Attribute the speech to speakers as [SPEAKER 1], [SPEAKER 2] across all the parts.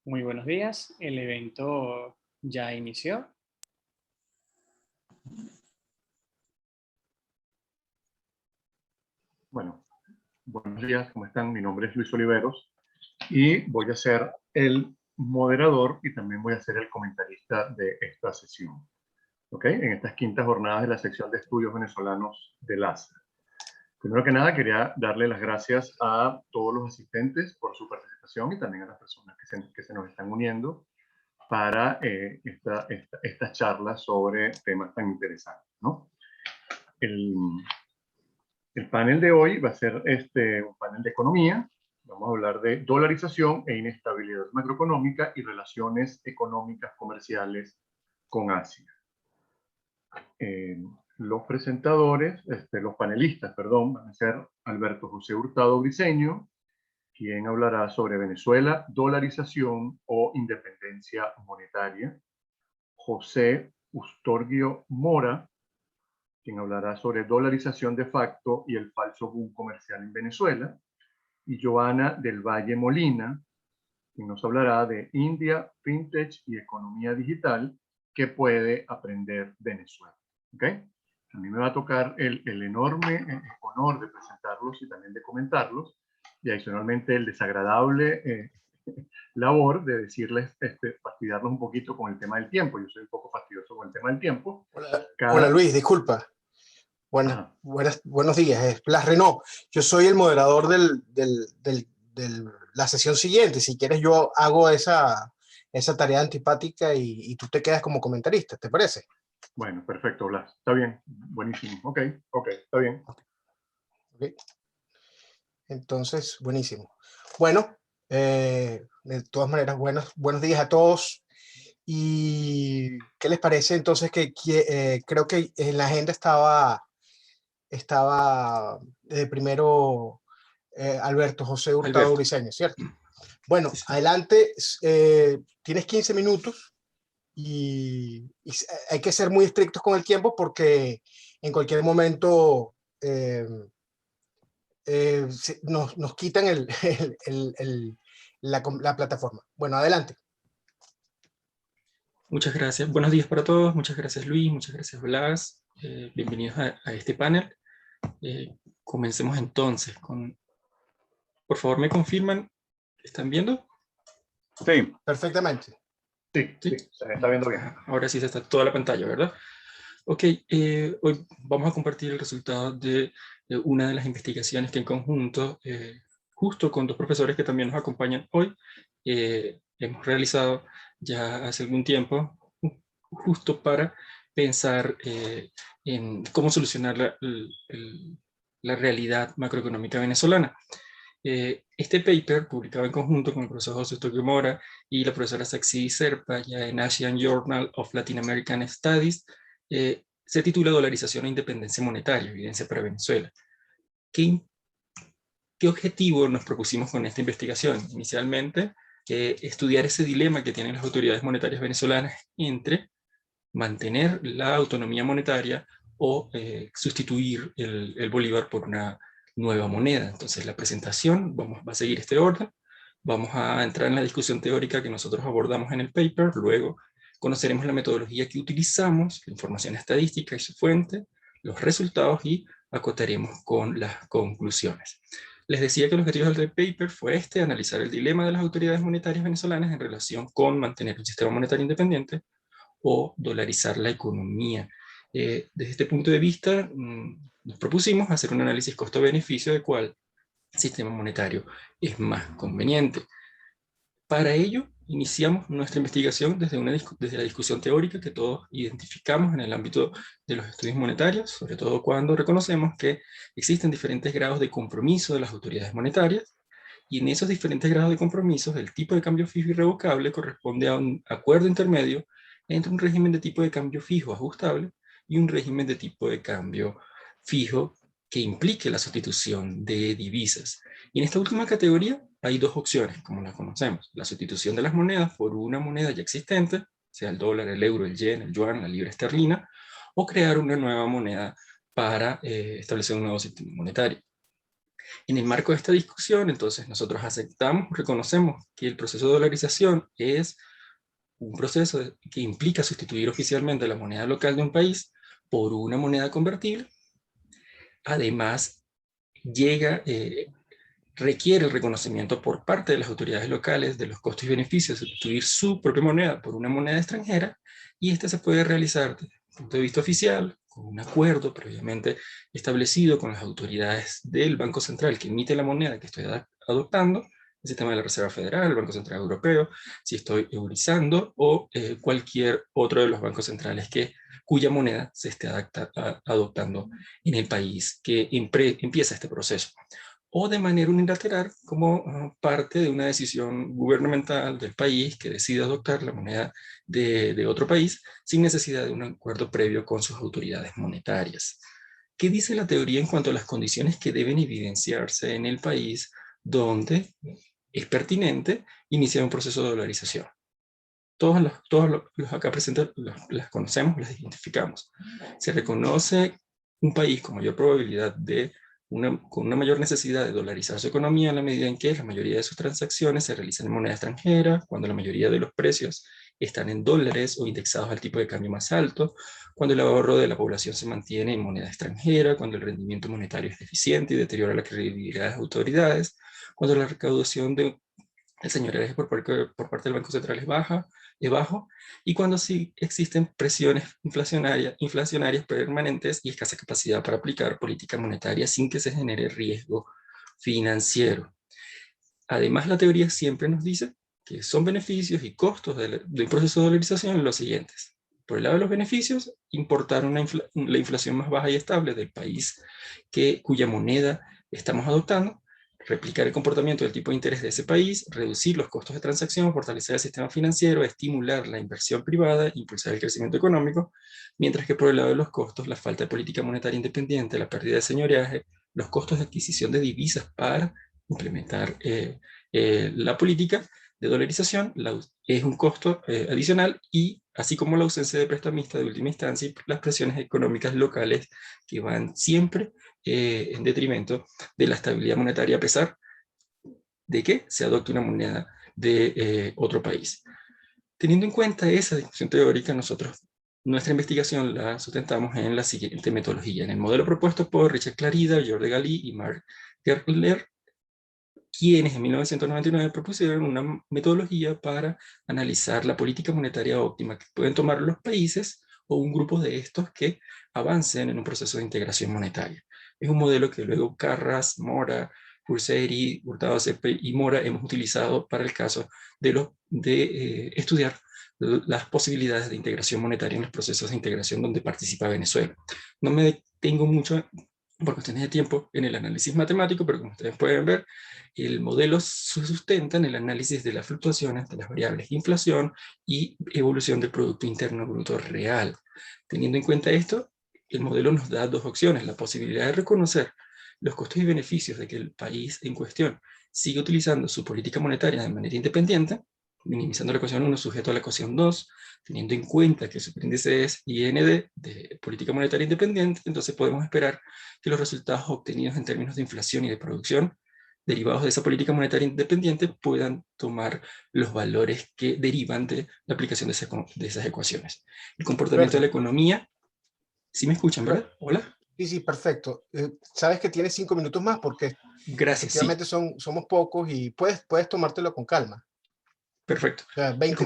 [SPEAKER 1] Muy buenos días, el evento ya inició.
[SPEAKER 2] Bueno, buenos días, ¿cómo están? Mi nombre es Luis Oliveros y voy a ser el moderador y también voy a ser el comentarista de esta sesión, ¿ok? En estas quintas jornadas de la sección de estudios venezolanos de LASA. Primero que nada, quería darle las gracias a todos los asistentes por su participación y también a las personas que se nos están uniendo para esta charla sobre temas tan interesantes, ¿no? El panel de hoy va a ser un panel de economía. Vamos a hablar de dolarización e inestabilidad macroeconómica y relaciones económicas comerciales con Asia. Los presentadores, los panelistas, perdón, van a ser Alberto José Hurtado Briceño, quien hablará sobre Venezuela, dolarización o independencia monetaria. José Ustorgio Mora, quien hablará sobre dolarización de facto y el falso boom comercial en Venezuela, y Joana del Valle Molina, quien nos hablará de India, FinTech y economía digital que puede aprender Venezuela. ¿Ok? A mí me va a tocar el enorme honor de presentarlos y también de comentarlos, y adicionalmente el desagradable labor de decirles, fastidiarlos un poquito con el tema del tiempo. Yo soy un poco fastidioso con el tema del tiempo.
[SPEAKER 3] Hola Luis, disculpa. Buenos días, es Blas Renault. Yo soy el moderador de la sesión siguiente. Si quieres yo hago esa tarea antipática y tú te quedas como comentarista, ¿te parece?
[SPEAKER 2] Bueno, perfecto, Blas. Está bien, buenísimo. Ok, está bien.
[SPEAKER 3] Okay. Entonces, buenísimo. Bueno, de todas maneras, buenos días a todos. ¿Y qué les parece entonces que creo que en la agenda estaba primero Alberto José Hurtado Briceño, ¿cierto? Bueno, sí. Adelante, tienes 15 minutos y hay que ser muy estrictos con el tiempo porque en cualquier momento nos quitan la plataforma. Bueno, adelante.
[SPEAKER 4] Muchas gracias. Buenos días para todos. Muchas gracias Luis, muchas gracias Blas. Bienvenidos a este panel. Comencemos entonces con... Por favor, ¿me confirman que están viendo?
[SPEAKER 2] Sí.
[SPEAKER 3] Perfectamente.
[SPEAKER 2] Sí, se está viendo bien.
[SPEAKER 4] Ahora sí se está toda la pantalla, ¿verdad? Ok, hoy vamos a compartir el resultado de una de las investigaciones que en conjunto, justo con dos profesores que también nos acompañan hoy, hemos realizado ya hace algún tiempo, justo para pensar en cómo solucionar la realidad macroeconómica venezolana. Este paper, publicado en conjunto con el profesor José Ustorgio Mora y la profesora Saxi Serpa, ya en Asian Journal of Latin American Studies, se titula Dolarización e Independencia Monetaria, evidencia para Venezuela. ¿Qué objetivo nos propusimos con esta investigación? Inicialmente, estudiar ese dilema que tienen las autoridades monetarias venezolanas entre mantener la autonomía monetaria o sustituir el bolívar por una nueva moneda. Entonces la presentación va a seguir este orden. Vamos a entrar en la discusión teórica que nosotros abordamos en el paper, luego conoceremos la metodología que utilizamos, la información estadística y su fuente, los resultados y acotaremos con las conclusiones. Les decía que el objetivo del paper fue analizar el dilema de las autoridades monetarias venezolanas en relación con mantener un sistema monetario independiente o dolarizar la economía. Desde este punto de vista, nos propusimos hacer un análisis costo-beneficio de cuál sistema monetario es más conveniente. Para ello, iniciamos nuestra investigación desde la discusión teórica que todos identificamos en el ámbito de los estudios monetarios, sobre todo cuando reconocemos que existen diferentes grados de compromiso de las autoridades monetarias, y en esos diferentes grados de compromisos, el tipo de cambio fijo irrevocable corresponde a un acuerdo intermedio entre un régimen de tipo de cambio fijo ajustable y un régimen de tipo de cambio fijo que implique la sustitución de divisas. Y en esta última categoría hay dos opciones, como las conocemos: la sustitución de las monedas por una moneda ya existente, sea el dólar, el euro, el yen, el yuan, la libra esterlina, o crear una nueva moneda para establecer un nuevo sistema monetario. En el marco de esta discusión, entonces, nosotros aceptamos, reconocemos que el proceso de dolarización es un proceso que implica sustituir oficialmente la moneda local de un país por una moneda convertible. Además, requiere el reconocimiento por parte de las autoridades locales de los costos y beneficios de sustituir su propia moneda por una moneda extranjera, y este se puede realizar desde el punto de vista oficial, con un acuerdo previamente establecido con las autoridades del Banco Central que emite la moneda que estoy adoptando, el sistema de la Reserva Federal, el Banco Central Europeo, si estoy eurizando, o cualquier otro de los bancos centrales cuya moneda se esté adoptando en el país que empieza este proceso, o de manera unilateral como parte de una decisión gubernamental del país que decide adoptar la moneda de otro país sin necesidad de un acuerdo previo con sus autoridades monetarias. ¿Qué dice la teoría en cuanto a las condiciones que deben evidenciarse en el país donde es pertinente iniciar un proceso de dolarización? Todos los acá presentes las conocemos, las identificamos. Se reconoce un país con mayor probabilidad con una mayor necesidad de dolarizar su economía en la medida en que la mayoría de sus transacciones se realizan en moneda extranjera, cuando la mayoría de los precios están en dólares o indexados al tipo de cambio más alto, cuando el ahorro de la población se mantiene en moneda extranjera, cuando el rendimiento monetario es deficiente y deteriora la credibilidad de las autoridades, cuando la recaudación del señoreaje por parte del Banco Central es bajo, y cuando sí existen presiones inflacionarias permanentes y escasa capacidad para aplicar política monetaria sin que se genere riesgo financiero. Además, la teoría siempre nos dice que son beneficios y costos del proceso de dolarización los siguientes. Por el lado de los beneficios, importar la inflación más baja y estable del país cuya moneda estamos adoptando, replicar el comportamiento del tipo de interés de ese país, reducir los costos de transacción, fortalecer el sistema financiero, estimular la inversión privada, impulsar el crecimiento económico, mientras que por el lado de los costos, la falta de política monetaria independiente, la pérdida de señoreaje, los costos de adquisición de divisas para implementar la política de dolarización es un costo adicional, y así como la ausencia de prestamista de última instancia, las presiones económicas locales que van siempre en detrimento de la estabilidad monetaria a pesar de que se adopte una moneda de otro país. Teniendo en cuenta esa discusión teórica, nuestra investigación la sustentamos en la siguiente metodología: en el modelo propuesto por Richard Clarida, Georges de Galy y Marc Gertler, quienes en 1999 propusieron una metodología para analizar la política monetaria óptima que pueden tomar los países o un grupo de estos que avancen en un proceso de integración monetaria. Es un modelo que luego Carras, Mora, Curseri, Hurtado Cepe y Mora hemos utilizado para el caso de estudiar las posibilidades de integración monetaria en los procesos de integración donde participa Venezuela. No me detengo mucho por cuestiones de tiempo en el análisis matemático, pero como ustedes pueden ver, el modelo se sustenta en el análisis de las fluctuaciones de las variables de inflación y evolución del Producto Interno Bruto real. Teniendo en cuenta esto, el modelo nos da dos opciones: la posibilidad de reconocer los costos y beneficios de que el país en cuestión siga utilizando su política monetaria de manera independiente, minimizando la ecuación 1 sujeto a la ecuación 2, teniendo en cuenta que el superíndice es IND, de política monetaria independiente. Entonces podemos esperar que los resultados obtenidos en términos de inflación y de producción derivados de esa política monetaria independiente puedan tomar los valores que derivan de la aplicación de esas ecuaciones. El comportamiento de la economía, ¿sí me escuchan, verdad? ¿Hola?
[SPEAKER 3] Sí, sí, perfecto. Sabes que tienes 5 minutos más porque
[SPEAKER 4] Gracias, sí.
[SPEAKER 3] efectivamente somos pocos y puedes tomártelo con calma.
[SPEAKER 4] Perfecto.
[SPEAKER 3] O sea, 20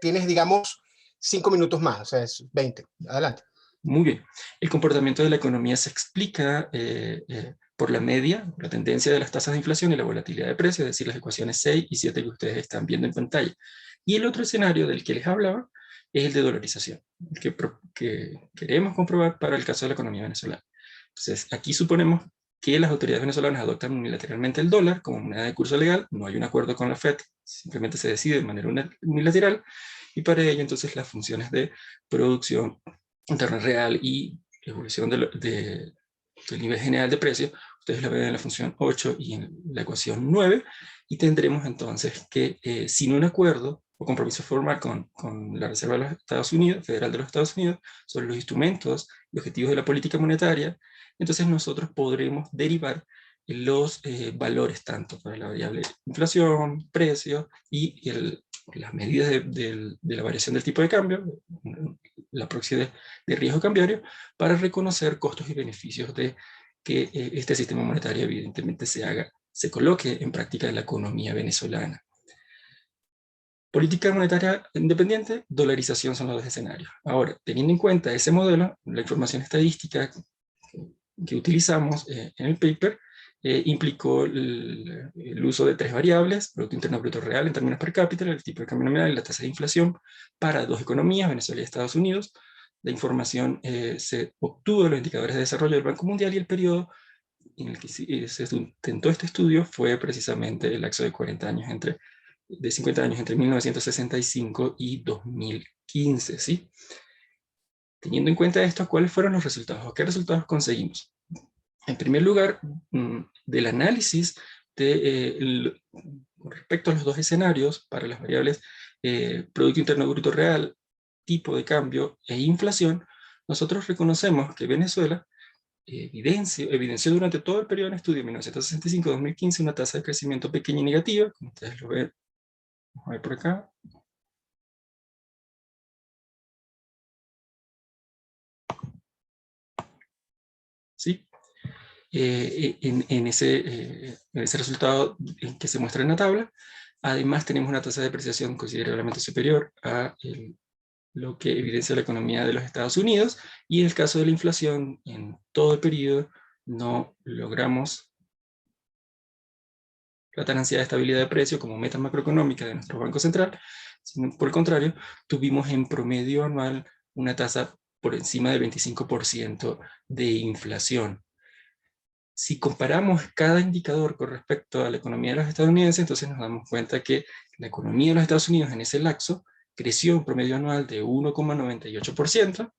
[SPEAKER 3] tienes, digamos, 5 minutos más, o sea, es 20. Adelante.
[SPEAKER 4] Muy bien. El comportamiento de la economía se explica por la media, la tendencia de las tasas de inflación y la volatilidad de precios, es decir, las ecuaciones 6 y 7 que ustedes están viendo en pantalla. Y el otro escenario del que les hablaba es el de dolarización, que queremos comprobar para el caso de la economía venezolana. Entonces, aquí suponemos que las autoridades venezolanas adoptan unilateralmente el dólar como moneda de curso legal, no hay un acuerdo con la FED, simplemente se decide de manera unilateral, y para ello entonces las funciones de producción interna real y evolución del nivel general de precio, ustedes la ven en la función 8 y en la ecuación 9, y tendremos entonces que sin un acuerdo o compromiso formal con la Reserva de los Estados Unidos, Federal de los Estados Unidos, sobre los instrumentos y objetivos de la política monetaria, entonces nosotros podremos derivar los valores tanto para la variable inflación, precios y las medidas de la variación del tipo de cambio, la proxy de riesgo cambiario, para reconocer costos y beneficios de que este sistema monetario evidentemente se coloque en práctica en la economía venezolana. Política monetaria independiente, dolarización son los dos escenarios. Ahora, teniendo en cuenta ese modelo, la información estadística que utilizamos en el paper implicó el uso de 3 variables: Producto Interno Bruto Real en términos per cápita, el tipo de cambio nominal y la tasa de inflación, para 2 economías, Venezuela y Estados Unidos. La información se obtuvo de los indicadores de desarrollo del Banco Mundial, y el periodo en el que se sustentó este estudio fue precisamente el lapso de 50 años entre 1965 y 2015, ¿sí? Teniendo en cuenta esto, ¿cuáles fueron los resultados? ¿Qué resultados conseguimos? En primer lugar, del análisis con respecto a los 2 escenarios para las variables Producto Interno Bruto Real, tipo de cambio e inflación, nosotros reconocemos que Venezuela evidenció durante todo el periodo de estudio, 1965-2015, una tasa de crecimiento pequeña y negativa, como ustedes lo ven. Vamos a ver por acá. ¿Sí? En ese resultado que se muestra en la tabla, además tenemos una tasa de depreciación considerablemente superior a lo que evidencia la economía de los Estados Unidos, y en el caso de la inflación, en todo el periodo no logramos la tan ansiada estabilidad de precio como meta macroeconómica de nuestro Banco Central, sino por el contrario, tuvimos en promedio anual una tasa por encima del 25% de inflación. Si comparamos cada indicador con respecto a la economía de los estadounidenses, entonces nos damos cuenta que la economía de los Estados Unidos en ese lapso creció en promedio anual de 1,98%,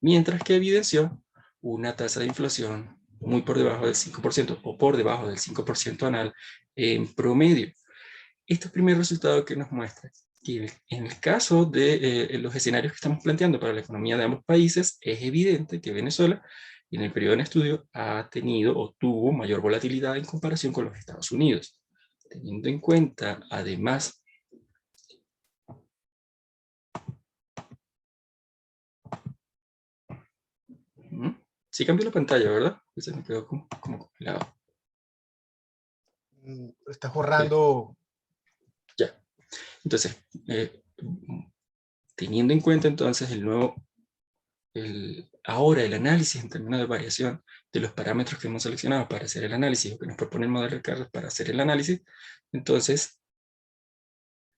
[SPEAKER 4] mientras que evidenció una tasa de inflación muy por debajo del 5%, o por debajo del 5% anual en promedio. Este primer resultado que nos muestra que en el caso de los escenarios que estamos planteando para la economía de ambos países, es evidente que Venezuela, en el periodo en estudio, ha tenido o tuvo mayor volatilidad en comparación con los Estados Unidos. Teniendo en cuenta, además, sí cambió la pantalla, ¿verdad? Se me quedó como congelado.
[SPEAKER 3] Estás borrando.
[SPEAKER 4] Ya. Entonces, teniendo en cuenta entonces ahora el análisis en términos de variación de los parámetros que hemos seleccionado para hacer el análisis, o que nos propone el modelo de Carlos para hacer el análisis, entonces,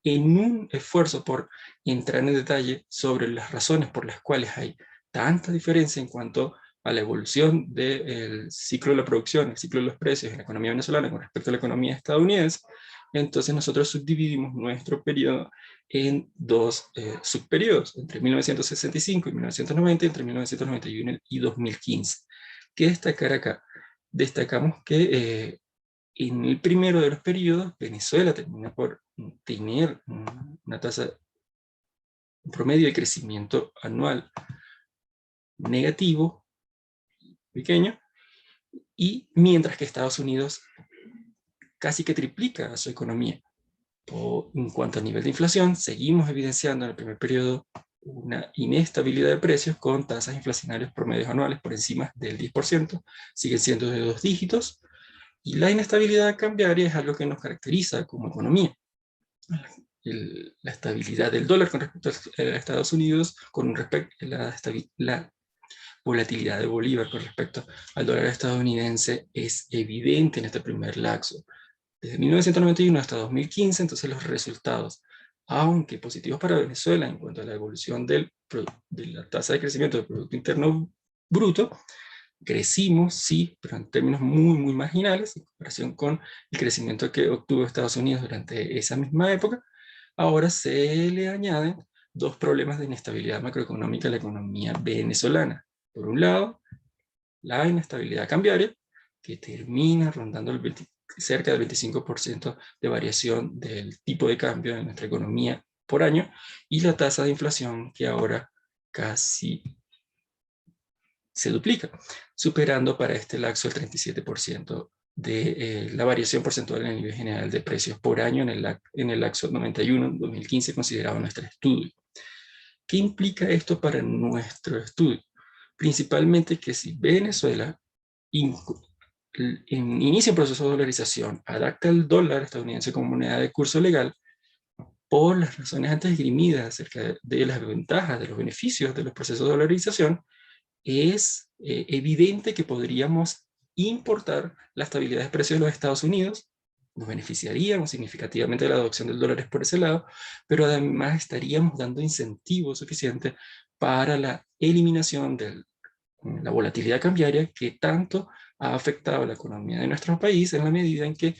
[SPEAKER 4] en un esfuerzo por entrar en detalle sobre las razones por las cuales hay tanta diferencia en cuanto a la evolución del ciclo de la producción, el ciclo de los precios en la economía venezolana con respecto a la economía estadounidense, entonces nosotros subdividimos nuestro periodo en 2 subperiodos, entre 1965 y 1990, entre 1991 y 2015. ¿Qué destacar acá? Destacamos que en el primero de los periodos, Venezuela termina por tener una tasa, un promedio de crecimiento anual negativo, pequeño, y mientras que Estados Unidos casi que triplica a su economía. En cuanto a nivel de inflación, seguimos evidenciando en el primer periodo una inestabilidad de precios con tasas inflacionarias promedios anuales por encima del 10%, siguen siendo de 2 dígitos, y la inestabilidad cambiaria es algo que nos caracteriza como economía. La estabilidad del dólar con respecto a Estados Unidos, con respecto a la volatilidad de Bolívar con respecto al dólar estadounidense es evidente en este primer lapso. Desde 1991 hasta 2015, entonces los resultados, aunque positivos para Venezuela en cuanto a la evolución de la tasa de crecimiento del Producto Interno Bruto, crecimos, sí, pero en términos muy marginales, en comparación con el crecimiento que obtuvo Estados Unidos durante esa misma época. Ahora se le añaden 2 problemas de inestabilidad macroeconómica a la economía venezolana. Por un lado, la inestabilidad cambiaria, que termina rondando cerca del 25% de variación del tipo de cambio en nuestra economía por año, y la tasa de inflación, que ahora casi se duplica, superando para este lapso el 37% de la variación porcentual en el nivel general de precios por año en el lapso 91-2015 considerado en nuestro estudio. ¿Qué implica esto para nuestro estudio? Principalmente que si Venezuela inicia un proceso de dolarización, adapta el dólar estadounidense como moneda de curso legal, por las razones antes esgrimidas acerca de las ventajas, de los beneficios de los procesos de dolarización, es evidente que podríamos importar la estabilidad de precios de los Estados Unidos, nos beneficiaríamos significativamente de la adopción del dólar por ese lado, pero además estaríamos dando incentivos suficientes para la eliminación de la volatilidad cambiaria que tanto ha afectado a la economía de nuestro país en la medida en que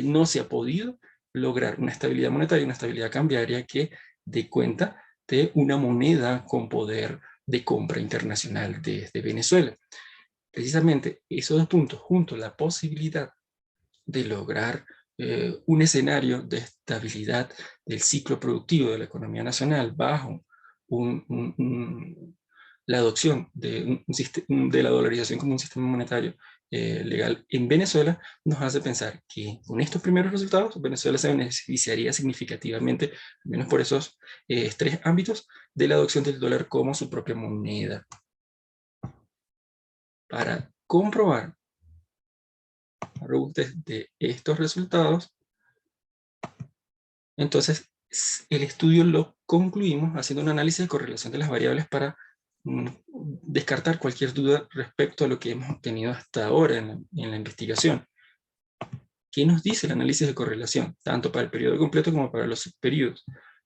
[SPEAKER 4] no se ha podido lograr una estabilidad monetaria, una estabilidad cambiaria que dé cuenta de una moneda con poder de compra internacional desde Venezuela. Precisamente esos dos puntos, junto a la posibilidad de lograr un escenario de estabilidad del ciclo productivo de la economía nacional bajo la adopción de, de la dolarización como un sistema monetario legal en Venezuela, nos hace pensar que con estos primeros resultados Venezuela se beneficiaría significativamente, al menos por esos tres ámbitos, de la adopción del dólar como su propia moneda. Para comprobar la robustez de estos resultados, entonces el estudio lo concluimos haciendo un análisis de correlación de las variables para descartar cualquier duda respecto a lo que hemos obtenido hasta ahora en la investigación. ¿Qué nos dice el análisis de correlación? Tanto para el periodo completo como para los subperiodos.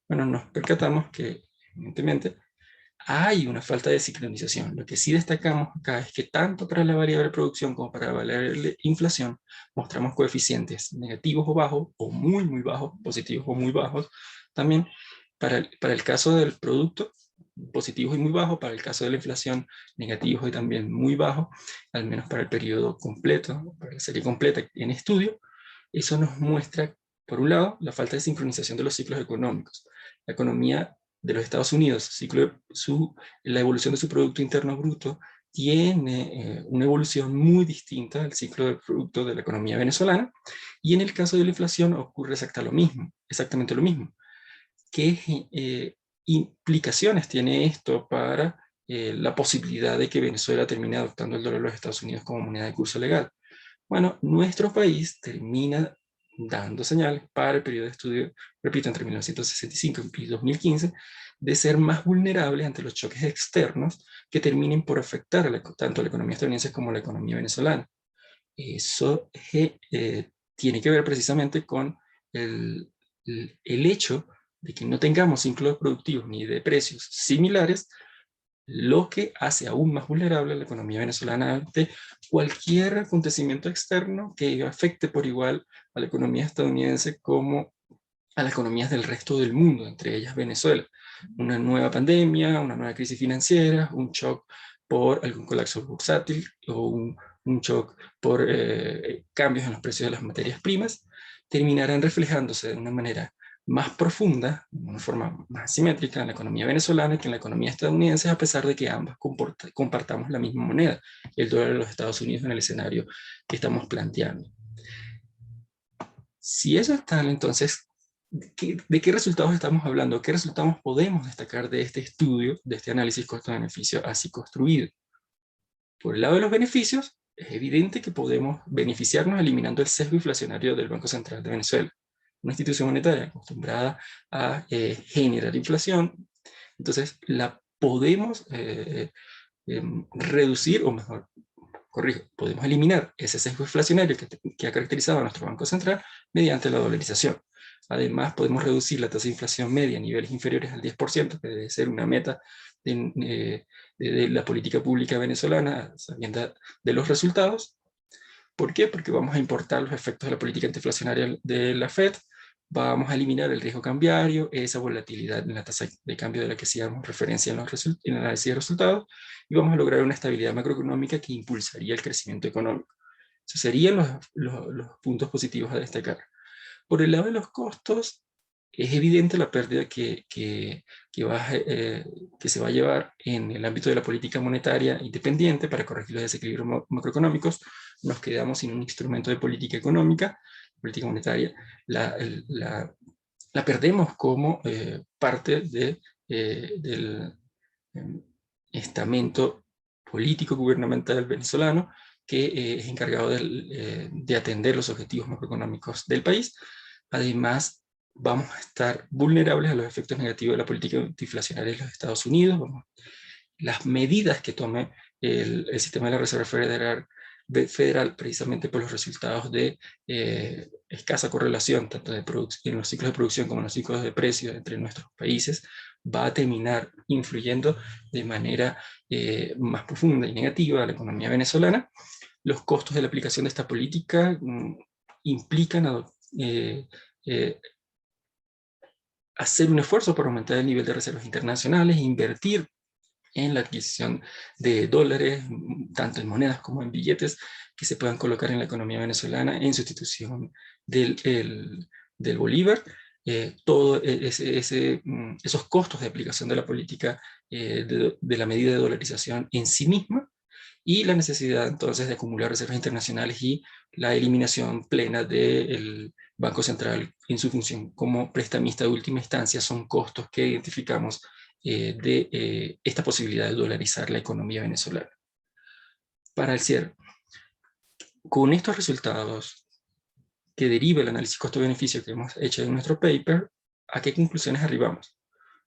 [SPEAKER 4] Bueno, nos percatamos que, evidentemente, hay una falta de sincronización. Lo que sí destacamos acá es que tanto para la variable producción como para la variable inflación mostramos coeficientes negativos o bajos, o muy bajos, positivos o muy bajos. También para el caso del producto, positivos y muy bajos, para el caso de la inflación, negativos y también muy bajos, al menos para el periodo completo, para la serie completa en estudio. Eso nos muestra, por un lado, la falta de sincronización de los ciclos económicos. La economía de los Estados Unidos, la evolución de su Producto Interno Bruto, tiene una evolución muy distinta al ciclo del producto de la economía venezolana, y en el caso de la inflación ocurre exactamente lo mismo. ¿Qué implicaciones tiene esto para la posibilidad de que Venezuela termine adoptando el dólar de los Estados Unidos como moneda de curso legal? Bueno, nuestro país termina dando señales para el periodo de estudio, repito, entre 1965 y 2015, de ser más vulnerable ante los choques externos que terminen por afectar tanto a la economía estadounidense como a la economía venezolana. Eso tiene que ver precisamente con el hecho de que no tengamos ciclos productivos ni de precios similares, lo que hace aún más vulnerable a la economía venezolana ante cualquier acontecimiento externo que afecte por igual a la economía estadounidense como a las economías del resto del mundo, entre ellas Venezuela. Una nueva pandemia, una nueva crisis financiera, un shock por algún colapso bursátil o un shock por cambios en los precios de las materias primas, terminarán reflejándose de una manera más profunda, de una forma más simétrica en la economía venezolana que en la economía estadounidense, a pesar de que ambas compartamos la misma moneda, el dólar de los Estados Unidos, en el escenario que estamos planteando. Si eso es tal, entonces, ¿de qué resultados estamos hablando? ¿Qué resultados podemos destacar de este estudio, de este análisis costo-beneficio así construido? Por el lado de los beneficios, es evidente que podemos beneficiarnos eliminando el sesgo inflacionario del Banco Central de Venezuela, una institución monetaria acostumbrada a generar inflación. Entonces, la podemos reducir, o mejor, corrijo, podemos eliminar ese sesgo inflacionario que ha caracterizado a nuestro Banco Central mediante la dolarización. Además, podemos reducir la tasa de inflación media a niveles inferiores al 10%, que debe ser una meta de la política pública venezolana, sabiendo de los resultados. ¿Por qué? Porque vamos a importar los efectos de la política antiinflacionaria de la FED, vamos a eliminar el riesgo cambiario, esa volatilidad en la tasa de cambio de la que hacíamos referencia en el análisis de resultados, y vamos a lograr una estabilidad macroeconómica que impulsaría el crecimiento económico. Esos serían los puntos positivos a destacar. Por el lado de los costos, es evidente la pérdida que se va a llevar en el ámbito de la política monetaria independiente para corregir los desequilibrios macroeconómicos. Nos quedamos sin un instrumento de política económica, política monetaria, la perdemos como parte del estamento político gubernamental venezolano que es encargado de atender los objetivos macroeconómicos del país. Además, vamos a estar vulnerables a los efectos negativos de la política inflacionaria de los Estados Unidos. Las medidas que tome el sistema de la Reserva Federal precisamente por los resultados de escasa correlación, tanto en los ciclos de producción como en los ciclos de precios entre nuestros países, va a terminar influyendo de manera más profunda y negativa a la economía venezolana. Los costos de la aplicación de esta política implican hacer un esfuerzo para aumentar el nivel de reservas internacionales, invertir en la adquisición de dólares, tanto en monedas como en billetes, que se puedan colocar en la economía venezolana en sustitución del bolívar. Todos esos costos de aplicación de la política de la medida de dolarización en sí misma, y la necesidad entonces de acumular reservas internacionales y la eliminación plena del Banco Central en su función como prestamista de última instancia son costos que identificamos de esta posibilidad de dolarizar la economía venezolana. Para el cierre, con estos resultados que deriva el análisis costo-beneficio que hemos hecho en nuestro paper, ¿a qué conclusiones arribamos?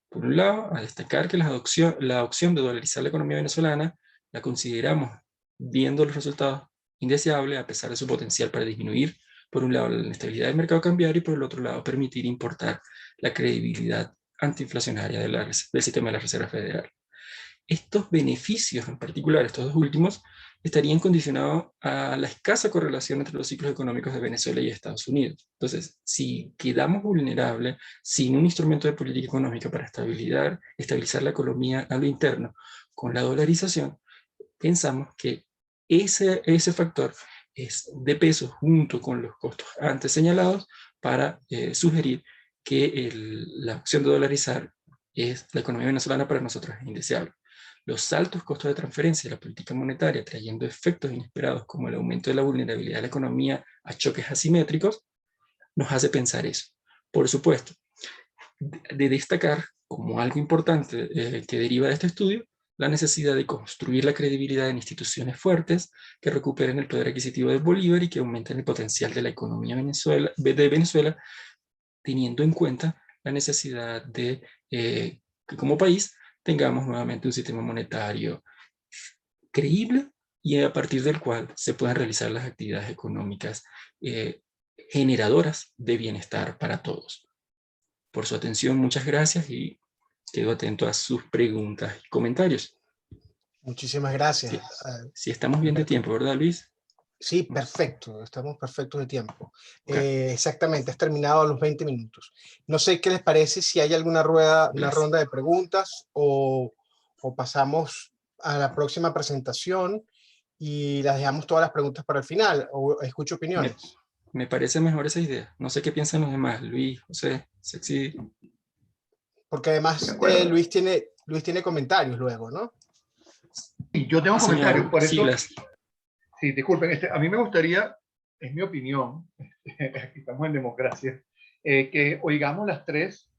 [SPEAKER 4] Por un lado, a destacar que la opción de dolarizar la economía venezolana la consideramos, viendo los resultados, indeseable a pesar de su potencial para disminuir, por un lado, la inestabilidad del mercado cambiario y por el otro lado, permitir importar la credibilidad antiinflacionaria del sistema de la Reserva Federal. Estos beneficios, en particular, estos dos últimos, estarían condicionados a la escasa correlación entre los ciclos económicos de Venezuela y Estados Unidos. Entonces, si quedamos vulnerables sin un instrumento de política económica para estabilizar la economía a lo interno con la dolarización, pensamos que ese factor es de peso junto con los costos antes señalados para sugerir que la opción de dolarizar la economía venezolana para nosotros es indeseable. Los altos costos de transferencia de la política monetaria, trayendo efectos inesperados como el aumento de la vulnerabilidad de la economía a choques asimétricos, nos hace pensar eso. Por supuesto, de destacar como algo importante que deriva de este estudio, la necesidad de construir la credibilidad en instituciones fuertes que recuperen el poder adquisitivo del bolívar y que aumenten el potencial de la economía de Venezuela, teniendo en cuenta la necesidad de que como país tengamos nuevamente un sistema monetario creíble y a partir del cual se puedan realizar las actividades económicas generadoras de bienestar para todos. Por su atención, muchas gracias y quedo atento a sus preguntas y comentarios.
[SPEAKER 3] Muchísimas gracias.
[SPEAKER 4] Sí, sí estamos bien de tiempo, ¿verdad, Luis?
[SPEAKER 3] Sí, perfecto, estamos perfectos de tiempo. Exactamente, has terminado a los 20 minutos. No sé qué les parece, si hay alguna ronda de preguntas o pasamos a la próxima presentación y las dejamos todas las preguntas para el final, o escucho opiniones.
[SPEAKER 4] Me parece mejor esa idea. No sé qué piensan los demás, Luis, José, Sexy.
[SPEAKER 3] Porque además Luis tiene comentarios luego, ¿no?
[SPEAKER 2] Y yo tengo comentarios, por eso...
[SPEAKER 4] Siglas.
[SPEAKER 2] Sí, disculpen, a mí me gustaría, es mi opinión, aquí estamos en democracia, que oigamos las tres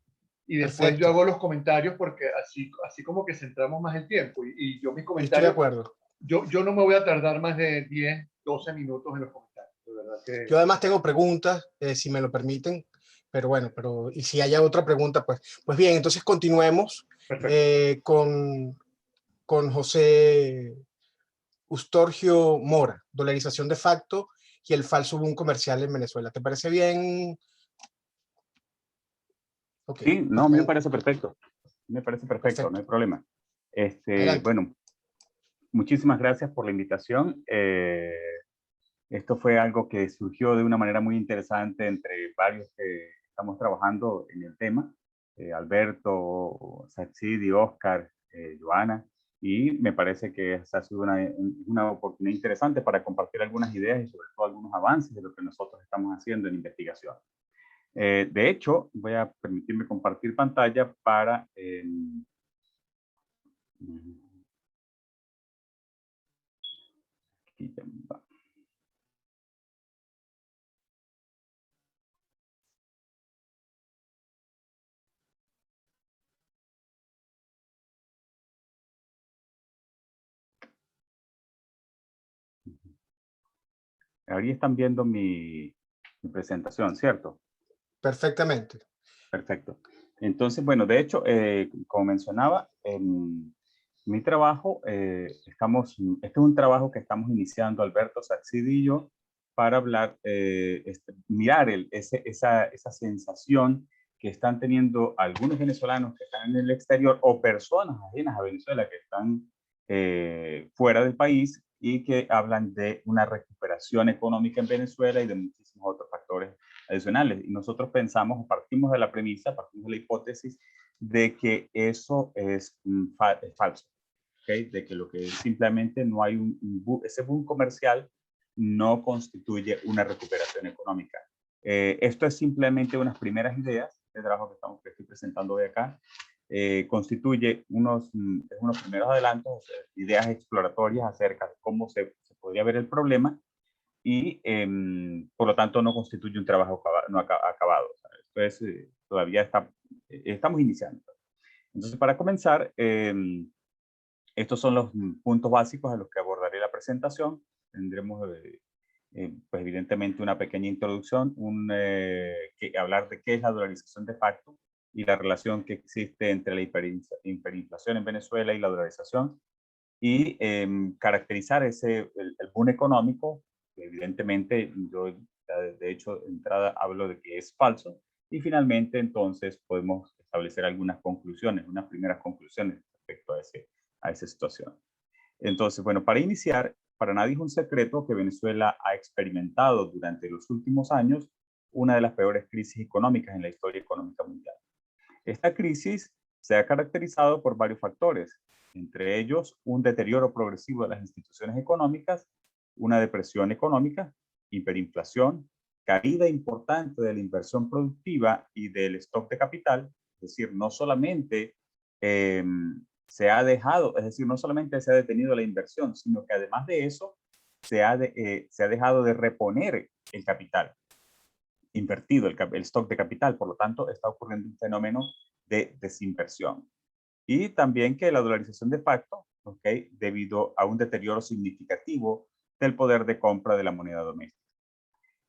[SPEAKER 2] y después
[SPEAKER 3] Perfecto.
[SPEAKER 2] yo hago los comentarios porque así como que centramos más el tiempo y yo mis comentarios...
[SPEAKER 3] Estoy de acuerdo.
[SPEAKER 2] Yo no me voy a tardar más de 10, 12 minutos en los comentarios, de verdad que...
[SPEAKER 3] Yo además tengo preguntas, si me lo permiten, pero bueno, y si haya otra pregunta, pues bien, entonces continuemos con José Ustorgio Mora, dolarización de facto y el falso boom comercial en Venezuela. ¿Te parece bien?
[SPEAKER 5] Okay. Sí, no, a mí me parece perfecto. Me parece perfecto, no hay problema. Bueno, muchísimas gracias por la invitación. Esto fue algo que surgió de una manera muy interesante entre varios que estamos trabajando en el tema. Alberto, Saxidi, Oscar, Joana. Y me parece que esa ha sido una oportunidad interesante para compartir algunas ideas y sobre todo algunos avances de lo que nosotros estamos haciendo en investigación. De hecho, voy a permitirme compartir pantalla para... aquí ya va. Ahí están viendo mi presentación, ¿cierto?
[SPEAKER 3] Perfectamente.
[SPEAKER 5] Perfecto. Entonces, bueno, de hecho, como mencionaba, en mi trabajo, este es un trabajo que estamos iniciando Alberto Saxidi y yo para hablar, mirar esa sensación que están teniendo algunos venezolanos que están en el exterior o personas ajenas a Venezuela que están fuera del país y que hablan de una recuperación económica en Venezuela y de muchísimos otros factores adicionales. Y nosotros pensamos, partimos de la premisa, partimos de la hipótesis de que eso es falso, ¿okay? De que lo que simplemente no hay ese boom comercial no constituye una recuperación económica. Esto es simplemente unas primeras ideas de trabajo que estoy presentando hoy acá. Constituye unos primeros adelantos, ideas exploratorias acerca de cómo se podría ver el problema y por lo tanto no constituye un trabajo acabado. Entonces todavía estamos iniciando. Entonces, para comenzar, estos son los puntos básicos a los que abordaré la presentación. Tendremos pues evidentemente una pequeña introducción, hablar de qué es la dolarización de facto y la relación que existe entre la hiperinflación en Venezuela y la dolarización, y caracterizar el boom económico, que evidentemente yo de hecho de entrada hablo de que es falso, y finalmente entonces podemos establecer algunas conclusiones, unas primeras conclusiones respecto a esa situación. Entonces, bueno, para iniciar, para nadie es un secreto que Venezuela ha experimentado durante los últimos años una de las peores crisis económicas en la historia económica mundial. Esta crisis se ha caracterizado por varios factores, entre ellos un deterioro progresivo de las instituciones económicas, una depresión económica, hiperinflación, caída importante de la inversión productiva y del stock de capital, es decir, no solamente no solamente se ha detenido la inversión, sino que además de eso se ha dejado de reponer el capital invertido, el stock de capital. Por lo tanto, está ocurriendo un fenómeno de desinversión. Y también que la dolarización de facto, ¿okay? Debido a un deterioro significativo del poder de compra de la moneda doméstica.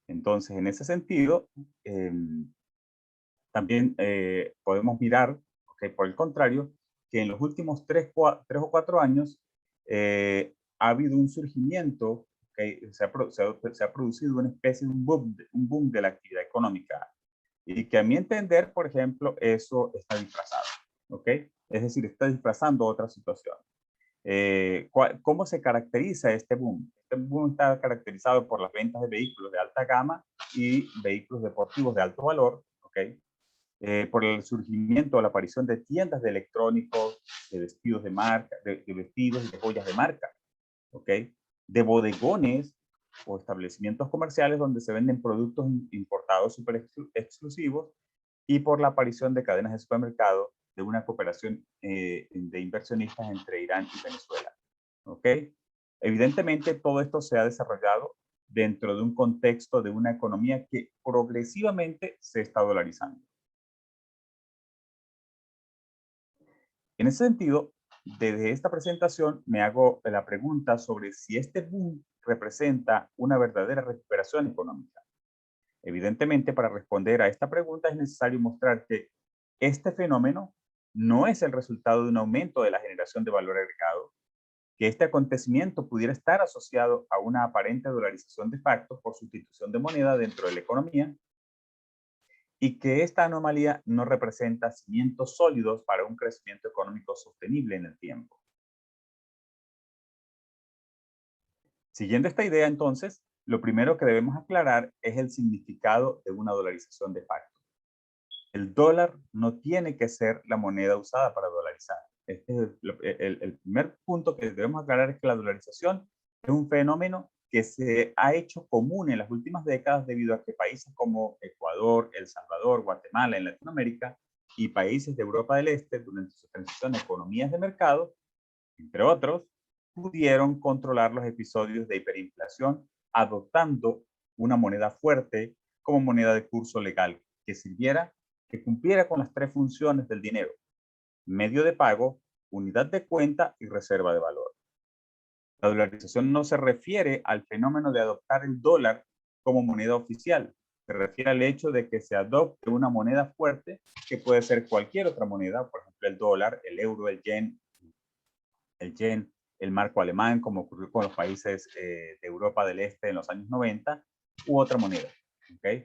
[SPEAKER 5] Entonces, en ese sentido, también podemos mirar, ¿okay? Por el contrario, que en los últimos 3 o 4 años ha habido un surgimiento, ¿okay? Se ha producido una especie de un boom de la actividad económica, y que a mi entender, por ejemplo, eso está disfrazado, ¿ok? Es decir, está disfrazando otra situación. ¿Cómo se caracteriza este boom? Este boom está caracterizado por las ventas de vehículos de alta gama y vehículos deportivos de alto valor, ¿ok? Por el surgimiento o la aparición de tiendas de electrónicos, de vestidos de marca, de vestidos y de joyas de marca, ¿ok? De bodegones o establecimientos comerciales donde se venden productos importados súper exclusivos, y por la aparición de cadenas de supermercados de una cooperación de inversionistas entre Irán y Venezuela. ¿Ok? Evidentemente, todo esto se ha desarrollado dentro de un contexto de una economía que progresivamente se está dolarizando. En ese sentido, desde esta presentación me hago la pregunta sobre si este boom representa una verdadera recuperación económica. Evidentemente, para responder a esta pregunta es necesario mostrar que este fenómeno no es el resultado de un aumento de la generación de valor agregado, que este acontecimiento pudiera estar asociado a una aparente dolarización de facto por sustitución de moneda dentro de la economía, y que esta anomalía no representa cimientos sólidos para un crecimiento económico sostenible en el tiempo. Siguiendo esta idea, entonces, lo primero que debemos aclarar es el significado de una dolarización de facto. El dólar no tiene que ser la moneda usada para dolarizar. Este es el primer punto que debemos aclarar, es que la dolarización es un fenómeno que se ha hecho común en las últimas décadas debido a que países como Ecuador, El Salvador, Guatemala en Latinoamérica y países de Europa del Este durante su transición a economías de mercado, entre otros, pudieron controlar los episodios de hiperinflación adoptando una moneda fuerte como moneda de curso legal que cumpliera con las tres funciones del dinero: medio de pago, unidad de cuenta y reserva de valor. La dolarización no se refiere al fenómeno de adoptar el dólar como moneda oficial. Se refiere al hecho de que se adopte una moneda fuerte que puede ser cualquier otra moneda, por ejemplo el dólar, el euro, el yen, el marco alemán, como ocurrió con los países de Europa del Este en los años 90, u otra moneda. ¿Okay?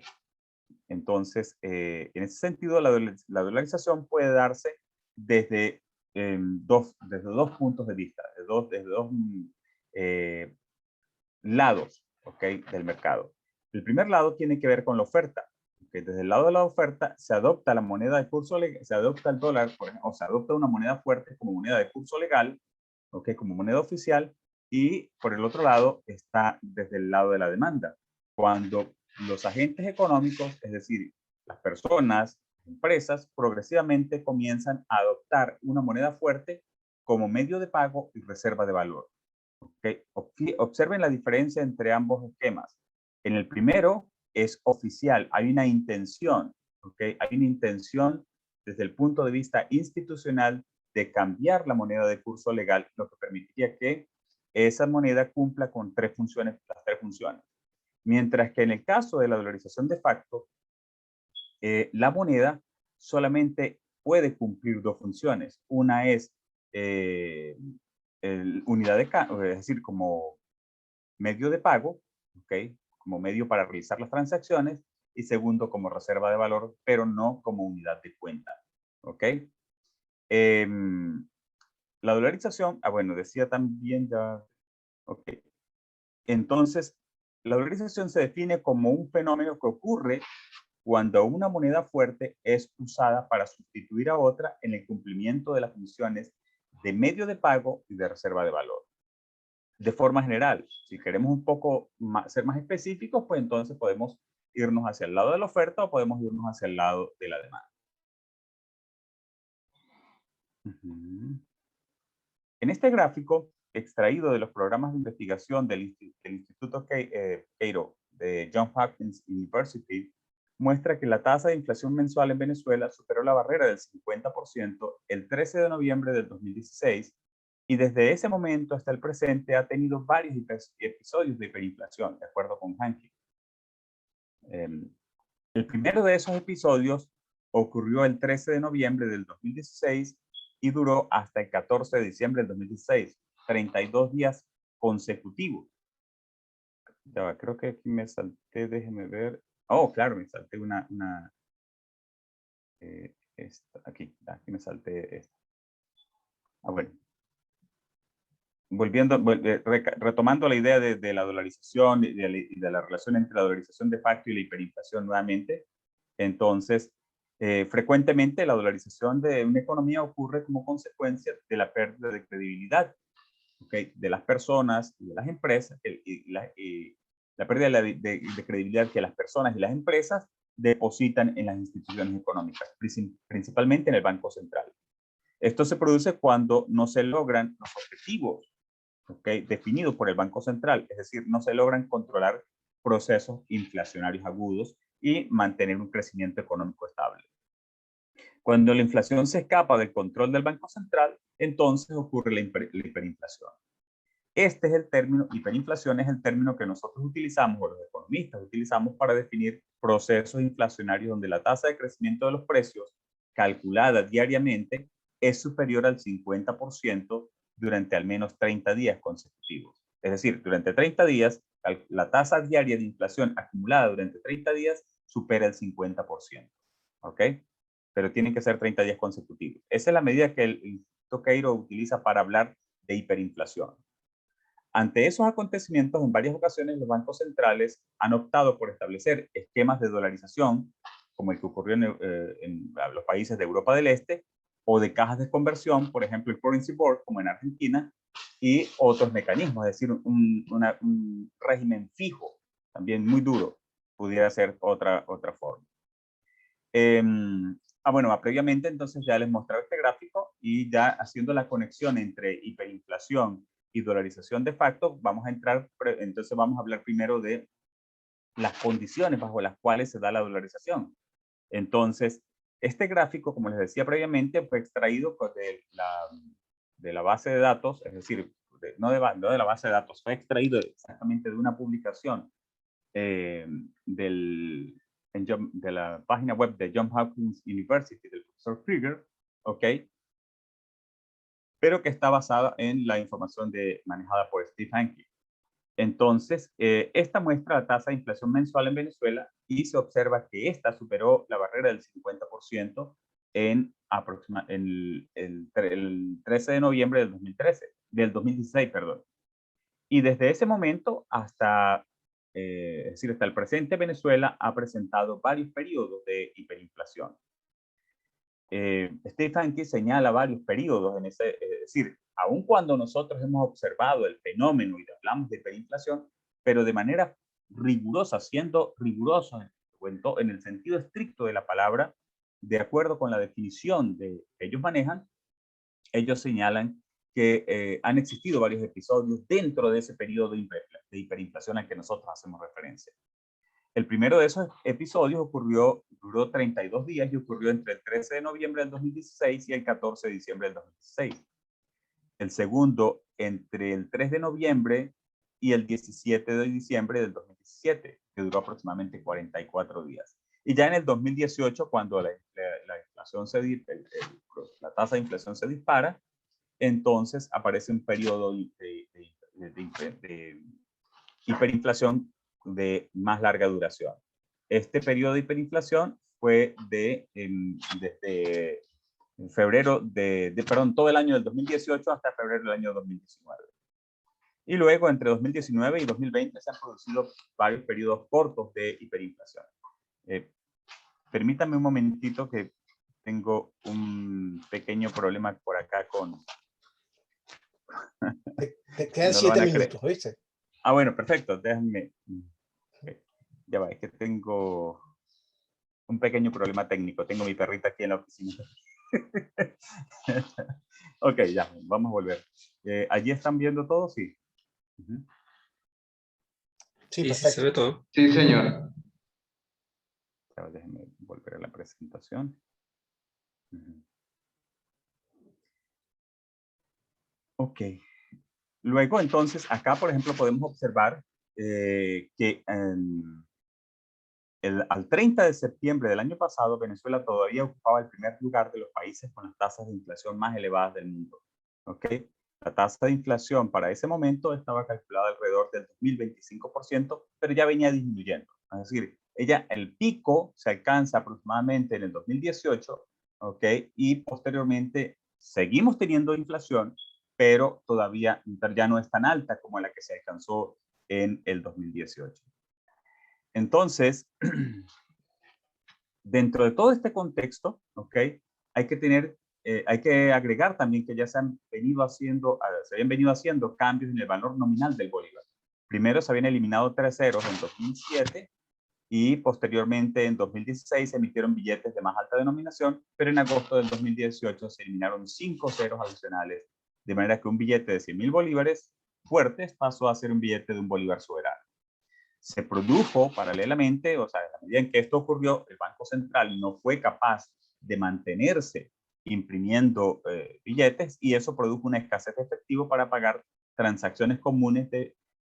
[SPEAKER 5] Entonces, en ese sentido, la dolarización puede darse desde dos puntos de vista, desde dos lados, ¿okay? Del mercado. El primer lado tiene que ver con la oferta. ¿Okay? Desde el lado de la oferta se adopta la moneda de curso legal, se adopta el dólar, por ejemplo, o se adopta una moneda fuerte como moneda de curso legal, ¿okay? Como moneda oficial, y por el otro lado está desde el lado de la demanda. Cuando los agentes económicos, es decir, las personas, empresas, progresivamente comienzan a adoptar una moneda fuerte como medio de pago y reserva de valor. ¿Okay? Observen la diferencia entre ambos esquemas. En el primero es oficial, hay una intención, ¿okay? Hay una intención desde el punto de vista institucional de cambiar la moneda de curso legal, lo que permitiría que esa moneda cumpla con las tres funciones. Mientras que en el caso de la dolarización de facto, la moneda solamente puede cumplir dos funciones. Una es unidad de cambio, es decir, como medio de pago, ¿okay? Como medio para realizar las transacciones, y segundo, como reserva de valor, pero no como unidad de cuenta. ¿Ok? La dolarización, bueno, decía también ya, ok. Entonces, la dolarización se define como un fenómeno que ocurre cuando una moneda fuerte es usada para sustituir a otra en el cumplimiento de las funciones de medio de pago y de reserva de valor. De forma general, si queremos un poco ser más específicos, pues entonces podemos irnos hacia el lado de la oferta o podemos irnos hacia el lado de la demanda. En este gráfico, extraído de los programas de investigación del Instituto Cairo de Johns Hopkins University, muestra que la tasa de inflación mensual en Venezuela superó la barrera del 50% el 13 de noviembre del 2016 y desde ese momento hasta el presente ha tenido varios episodios de hiperinflación, de acuerdo con Hanke. El primero de esos episodios ocurrió el 13 de noviembre del 2016 y duró hasta el 14 de diciembre del 2016, 32 días consecutivos. Ya, creo que aquí me salté, déjeme ver. Oh, claro, me salté aquí me salté esta. Bueno. Retomando la idea de la dolarización y de la relación entre la dolarización de facto y la hiperinflación nuevamente, entonces, frecuentemente la dolarización de una economía ocurre como consecuencia de la pérdida de credibilidad, ¿okay? De las personas y de las empresas, la pérdida de credibilidad que las personas y las empresas depositan en las instituciones económicas, principalmente en el Banco Central. Esto se produce cuando no se logran los objetivos, ¿okay? Definidos por el Banco Central, es decir, no se logran controlar procesos inflacionarios agudos y mantener un crecimiento económico estable. Cuando la inflación se escapa del control del Banco Central, entonces ocurre la hiperinflación. Este es el término, hiperinflación es el término que nosotros utilizamos, o los economistas utilizamos, para definir procesos inflacionarios donde la tasa de crecimiento de los precios, calculada diariamente, es superior al 50% durante al menos 30 días consecutivos. Es decir, durante 30 días, la tasa diaria de inflación acumulada durante 30 días supera el 50%. ¿Ok? Pero tienen que ser 30 días consecutivos. Esa es la medida que el Instituto Cairo utiliza para hablar de hiperinflación. Ante esos acontecimientos, en varias ocasiones los bancos centrales han optado por establecer esquemas de dolarización, como el que ocurrió en los países de Europa del Este, o de cajas de conversión, por ejemplo el Currency Board, como en Argentina, y otros mecanismos, es decir, un régimen fijo, también muy duro, pudiera ser otra forma. Bueno, previamente entonces ya les mostraba este gráfico y ya haciendo la conexión entre hiperinflación y dolarización de facto, vamos a hablar primero de las condiciones bajo las cuales se da la dolarización. Entonces, este gráfico, como les decía previamente, fue extraído de la base de datos, es decir, no de la base de datos, fue extraído exactamente de una publicación de la página web de Johns Hopkins University del profesor Krieger, ¿ok? Pero que está basada en la información manejada por Steve Hanke. Entonces, esta muestra la tasa de inflación mensual en Venezuela y se observa que esta superó la barrera del 50% el 13 de noviembre del 2016, perdón. Y desde ese momento hasta el presente, Venezuela ha presentado varios periodos de hiperinflación. Steve Hanke señala varios periodos es decir, aun cuando nosotros hemos observado el fenómeno y hablamos de hiperinflación, pero de manera rigurosa, siendo rigurosos en el sentido estricto de la palabra, de acuerdo con la definición que ellos manejan, ellos señalan que han existido varios episodios dentro de ese periodo de hiperinflación al que nosotros hacemos referencia. El primero de esos episodios duró 32 días y ocurrió entre el 13 de noviembre del 2016 y el 14 de diciembre del 2016. El segundo, entre el 3 de noviembre y el 17 de diciembre del 2017, que duró aproximadamente 44 días. Y ya en el 2018, cuando la tasa de inflación se dispara, entonces aparece un periodo de hiperinflación de más larga duración. Este periodo de hiperinflación fue desde febrero todo el año del 2018 hasta febrero del año 2019. Y luego, entre 2019 y 2020, se han producido varios periodos cortos de hiperinflación. Permítanme un momentito que tengo un pequeño problema por acá con...
[SPEAKER 3] Te quedan 7 minutos, ¿viste?
[SPEAKER 5] Bueno, perfecto. Déjenme... Ya va, es que tengo un pequeño problema técnico. Tengo mi perrita aquí en la oficina. Ok, ya, vamos a volver. ¿Allí están viendo todo? Sí.
[SPEAKER 3] Sí,
[SPEAKER 4] Sí,
[SPEAKER 3] perfecto.
[SPEAKER 4] se ve todo.
[SPEAKER 6] Sí, señor.
[SPEAKER 5] Déjenme volver a la presentación. Ok. Luego, entonces, acá, por ejemplo, podemos observar que al 30 de septiembre del año pasado, Venezuela todavía ocupaba el primer lugar de los países con las tasas de inflación más elevadas del mundo. ¿Ok? La tasa de inflación para ese momento estaba calculada alrededor del 2025%, pero ya venía disminuyendo. Es decir, el pico se alcanza aproximadamente en el 2018, ¿ok? Y posteriormente seguimos teniendo inflación, pero todavía ya no es tan alta como la que se alcanzó en el 2018. Entonces, dentro de todo este contexto, ¿ok? Hay que agregar también que ya se habían venido haciendo cambios en el valor nominal del bolívar. Primero se habían eliminado 3 ceros en 2007 y posteriormente en 2016 se emitieron billetes de más alta denominación, pero en agosto del 2018 se eliminaron 5 ceros adicionales, de manera que un billete de 100.000 bolívares fuertes pasó a ser un billete de un bolívar soberano. Se produjo paralelamente, o sea, en la medida en que esto ocurrió, el Banco Central no fue capaz de mantenerse imprimiendo billetes y eso produjo una escasez de efectivo para pagar transacciones comunes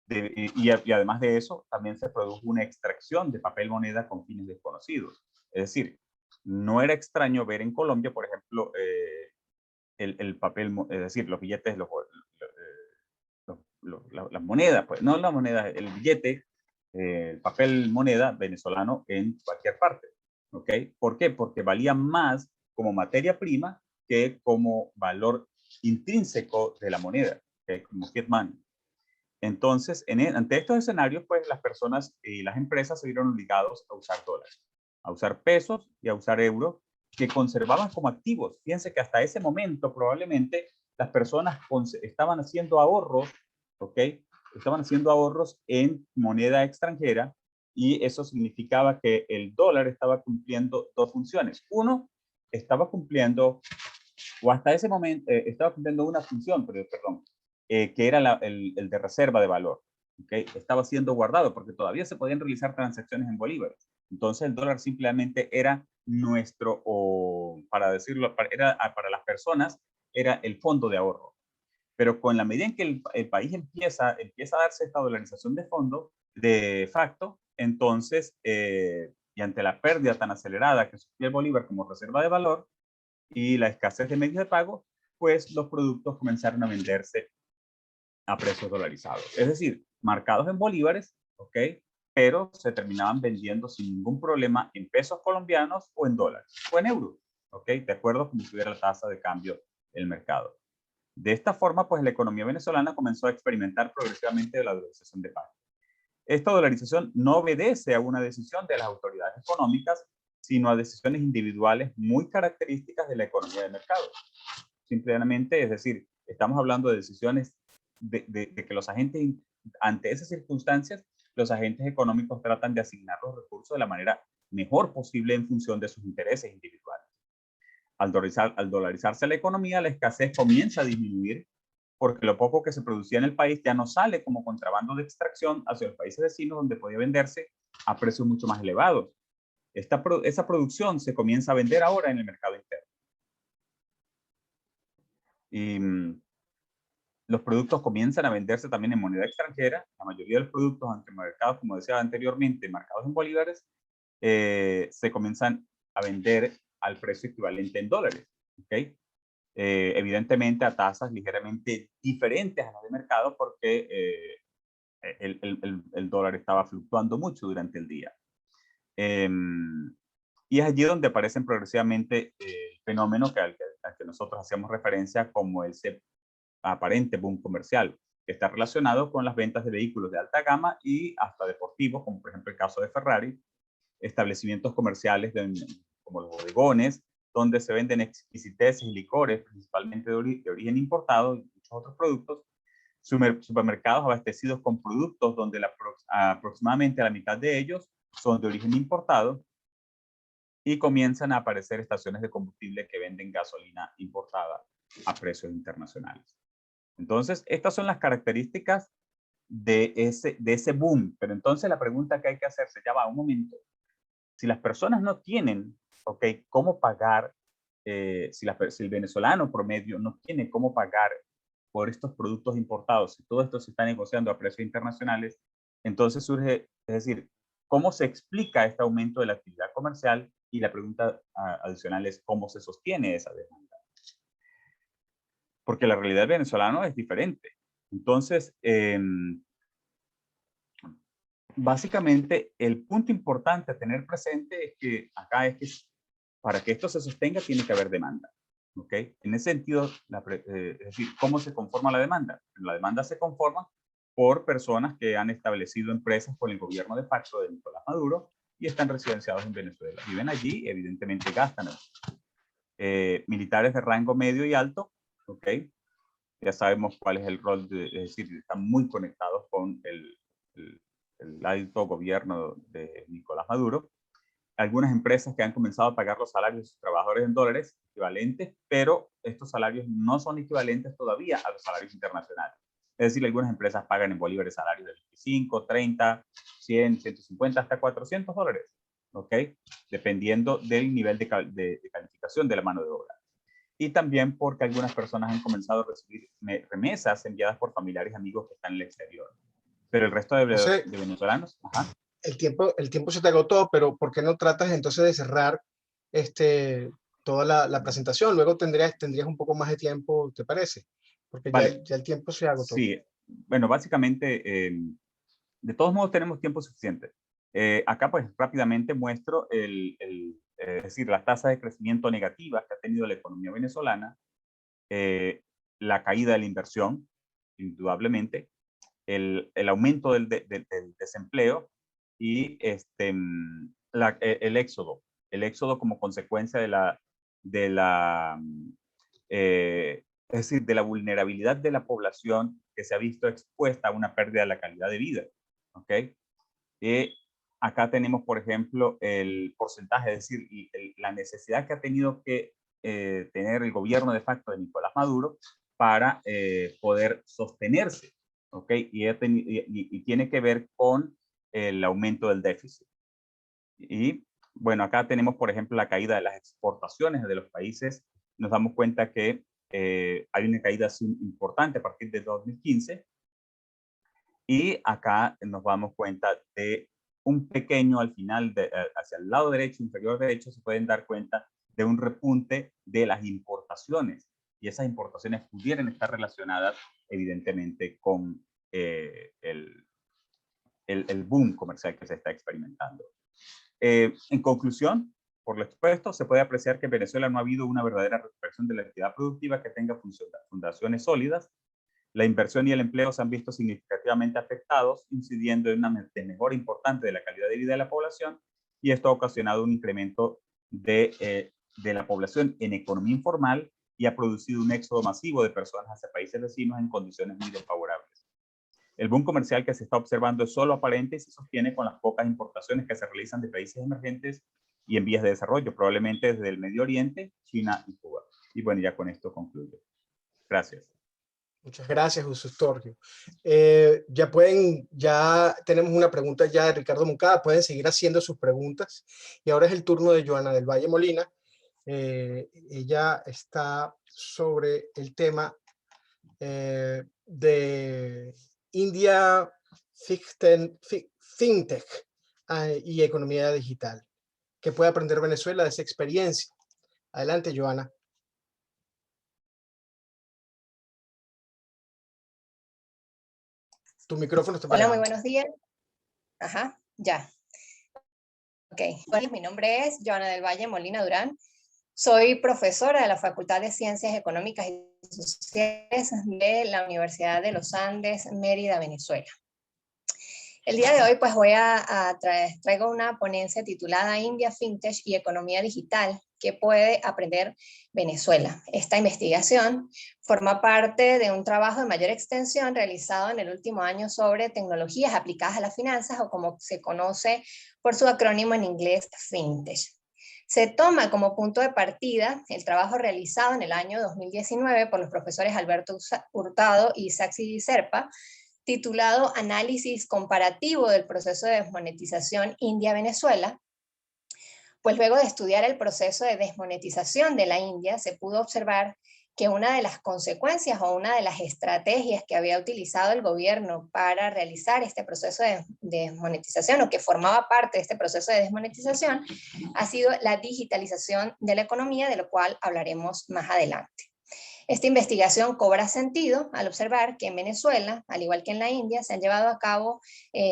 [SPEAKER 5] y además de eso, también se produjo una extracción de papel moneda con fines desconocidos. Es decir, no era extraño ver en Colombia, por ejemplo, el papel, es decir, los billetes, las monedas, pues no las monedas, el billete, el papel moneda venezolano en cualquier parte. ¿Ok? ¿Por qué? Porque valía más como materia prima que como valor intrínseco de la moneda, ¿okay? Como fiat money. Entonces, ante estos escenarios, pues las personas y las empresas se vieron obligados a usar dólares, a usar pesos y a usar euros que conservaban como activos. Fíjense que hasta ese momento probablemente las personas estaban haciendo ahorros, ¿ok? Estaban haciendo ahorros en moneda extranjera, y eso significaba que el dólar estaba cumpliendo dos funciones. Uno, estaba cumpliendo, o hasta ese momento, estaba cumpliendo una función, perdón, que era el de reserva de valor. ¿Okay? Estaba siendo guardado porque todavía se podían realizar transacciones en bolívares. Entonces el dólar simplemente era nuestro, o para decirlo, era para las personas, era el fondo de ahorro. Pero con la medida en que el país empieza a darse esta dolarización de fondo, de facto, entonces, y ante la pérdida tan acelerada que sufría el bolívar como reserva de valor y la escasez de medios de pago, pues los productos comenzaron a venderse a precios dolarizados. Es decir, marcados en bolívares, ¿ok? Pero se terminaban vendiendo sin ningún problema en pesos colombianos o en dólares o en euros, ¿ok? De acuerdo a como estuviera la tasa de cambio del mercado. De esta forma, pues la economía venezolana comenzó a experimentar progresivamente la dolarización de pago. Esta dolarización no obedece a una decisión de las autoridades económicas, sino a decisiones individuales muy características de la economía de mercado. Simplemente, es decir, estamos hablando de decisiones de que los agentes, ante esas circunstancias, los agentes económicos tratan de asignar los recursos de la manera mejor posible en función de sus intereses individuales. Al dolarizarse la economía, la escasez comienza a disminuir porque lo poco que se producía en el país ya no sale como contrabando de extracción hacia los países vecinos, donde podía venderse a precios mucho más elevados. Esa producción se comienza a vender ahora en el mercado interno. Y los productos comienzan a venderse también en moneda extranjera. La mayoría de los productos, aunque mercados, como decía anteriormente, marcados en bolívares, se comienzan a vender al precio equivalente en dólares. ¿Okay? Evidentemente a tasas ligeramente diferentes a las de mercado, porque el dólar estaba fluctuando mucho durante el día. Y es allí donde aparecen progresivamente el fenómeno al que nosotros hacíamos referencia como ese aparente boom comercial, que está relacionado con las ventas de vehículos de alta gama y hasta deportivos, como por ejemplo el caso de Ferrari, establecimientos comerciales como los bodegones, donde se venden exquisiteces y licores, principalmente de origen importado, y muchos otros productos, supermercados abastecidos con productos donde aproximadamente la mitad de ellos son de origen importado, y comienzan a aparecer estaciones de combustible que venden gasolina importada a precios internacionales. Entonces, estas son las características de ese boom. Pero entonces la pregunta que hay que hacerse, ya va, un momento. Si las personas no tienen, ¿ok?, cómo pagar, si el venezolano promedio no tiene cómo pagar por estos productos importados, si todo esto se está negociando a precios internacionales, entonces surge, es decir, ¿cómo se explica este aumento de la actividad comercial? Y la pregunta adicional es, ¿cómo se sostiene esa demanda? Porque la realidad del venezolano es diferente. Entonces, básicamente, el punto importante a tener presente es que acá es que para que esto se sostenga tiene que haber demanda. ¿Ok? En ese sentido, es decir, ¿cómo se conforma la demanda? La demanda se conforma por personas que han establecido empresas con el gobierno de facto de Nicolás Maduro y están residenciados en Venezuela. Viven allí, evidentemente gastan. Militares de rango medio y alto, ¿ok? Ya sabemos cuál es el rol, es decir, están muy conectados con el alto gobierno de Nicolás Maduro. Algunas empresas que han comenzado a pagar los salarios de sus trabajadores en dólares equivalentes, pero estos salarios no son equivalentes todavía a los salarios internacionales. Es decir, algunas empresas pagan en bolívares salarios de 25, 30, 100, 150, hasta $400, ¿ok? Dependiendo del nivel de calificación de la mano de obra. Y también porque algunas personas han comenzado a recibir remesas enviadas por familiares y amigos que están en el exterior. Pero el resto de venezolanos, ajá.
[SPEAKER 3] El tiempo se te agotó, pero ¿por qué no tratas entonces de cerrar toda la presentación? Luego tendrías un poco más de tiempo, ¿te parece? Porque
[SPEAKER 5] Vale.
[SPEAKER 3] ya el tiempo se agotó.
[SPEAKER 5] Sí, bueno, básicamente, de todos modos tenemos tiempo suficiente. Acá pues rápidamente muestro es decir, la tasa de crecimiento negativa que ha tenido la economía venezolana, la caída de la inversión, indudablemente, el aumento del desempleo y el éxodo como consecuencia de la es decir, de la vulnerabilidad de la población que se ha visto expuesta a una pérdida de la calidad de vida. ¿Ok? Acá tenemos, por ejemplo, el porcentaje, es decir, la necesidad que ha tenido que tener el gobierno de facto de Nicolás Maduro para poder sostenerse. ¿Ok? Y tiene que ver con el aumento del déficit. Y bueno, acá tenemos, por ejemplo, la caída de las exportaciones de los países. Nos damos cuenta que hay una caída importante a partir de 2015. Y acá nos damos cuenta de un pequeño, al final, hacia el lado derecho, inferior derecho, se pueden dar cuenta de un repunte de las importaciones. Y esas importaciones pudieran estar relacionadas, evidentemente, con el boom comercial que se está experimentando. En conclusión, por lo expuesto, se puede apreciar que en Venezuela no ha habido una verdadera recuperación de la actividad productiva que tenga fundaciones sólidas. La inversión y el empleo se han visto significativamente afectados, incidiendo en una mejora importante de la calidad de vida de la población, y esto ha ocasionado un incremento de la población en economía informal y ha producido un éxodo masivo de personas hacia países vecinos en condiciones muy desfavorables. El boom comercial que se está observando es solo aparente y se sostiene con las pocas importaciones que se realizan de países emergentes y en vías de desarrollo, probablemente desde el Medio Oriente, China y Cuba. Y bueno, ya con esto concluyo. Gracias.
[SPEAKER 3] Muchas gracias, José Torrio. Ya tenemos una pregunta ya de Ricardo Moncada, pueden seguir haciendo sus preguntas. Y ahora es el turno de Joana del Valle Molina. Ella está sobre el tema de India FinTech y economía digital. ¿Qué puede aprender Venezuela de esa experiencia? Adelante, Joana. Tu micrófono está apagado.
[SPEAKER 6] Hola, muy buenos días. Ajá, ya. Ok, bueno, mi nombre es Joana del Valle Molina Durán. Soy profesora de la Facultad de Ciencias Económicas y Sociales de la Universidad de los Andes, Mérida, Venezuela. El día de hoy pues traigo una ponencia titulada India FinTech y Economía Digital, ¿qué puede aprender Venezuela? Esta investigación forma parte de un trabajo de mayor extensión realizado en el último año sobre tecnologías aplicadas a las finanzas, o como se conoce por su acrónimo en inglés FinTech. Se toma como punto de partida el trabajo realizado en el año 2019 por los profesores Alberto Hurtado y Saxi Serpa, titulado Análisis comparativo del proceso de desmonetización India-Venezuela. Pues luego de estudiar el proceso de desmonetización de la India, se pudo observar que una de las consecuencias o una de las estrategias que había utilizado el gobierno para realizar este proceso de desmonetización, o que formaba parte de este proceso de desmonetización, ha sido la digitalización de la economía, de lo cual hablaremos más adelante. Esta investigación cobra sentido al observar que en Venezuela, al igual que en la India, se han llevado a cabo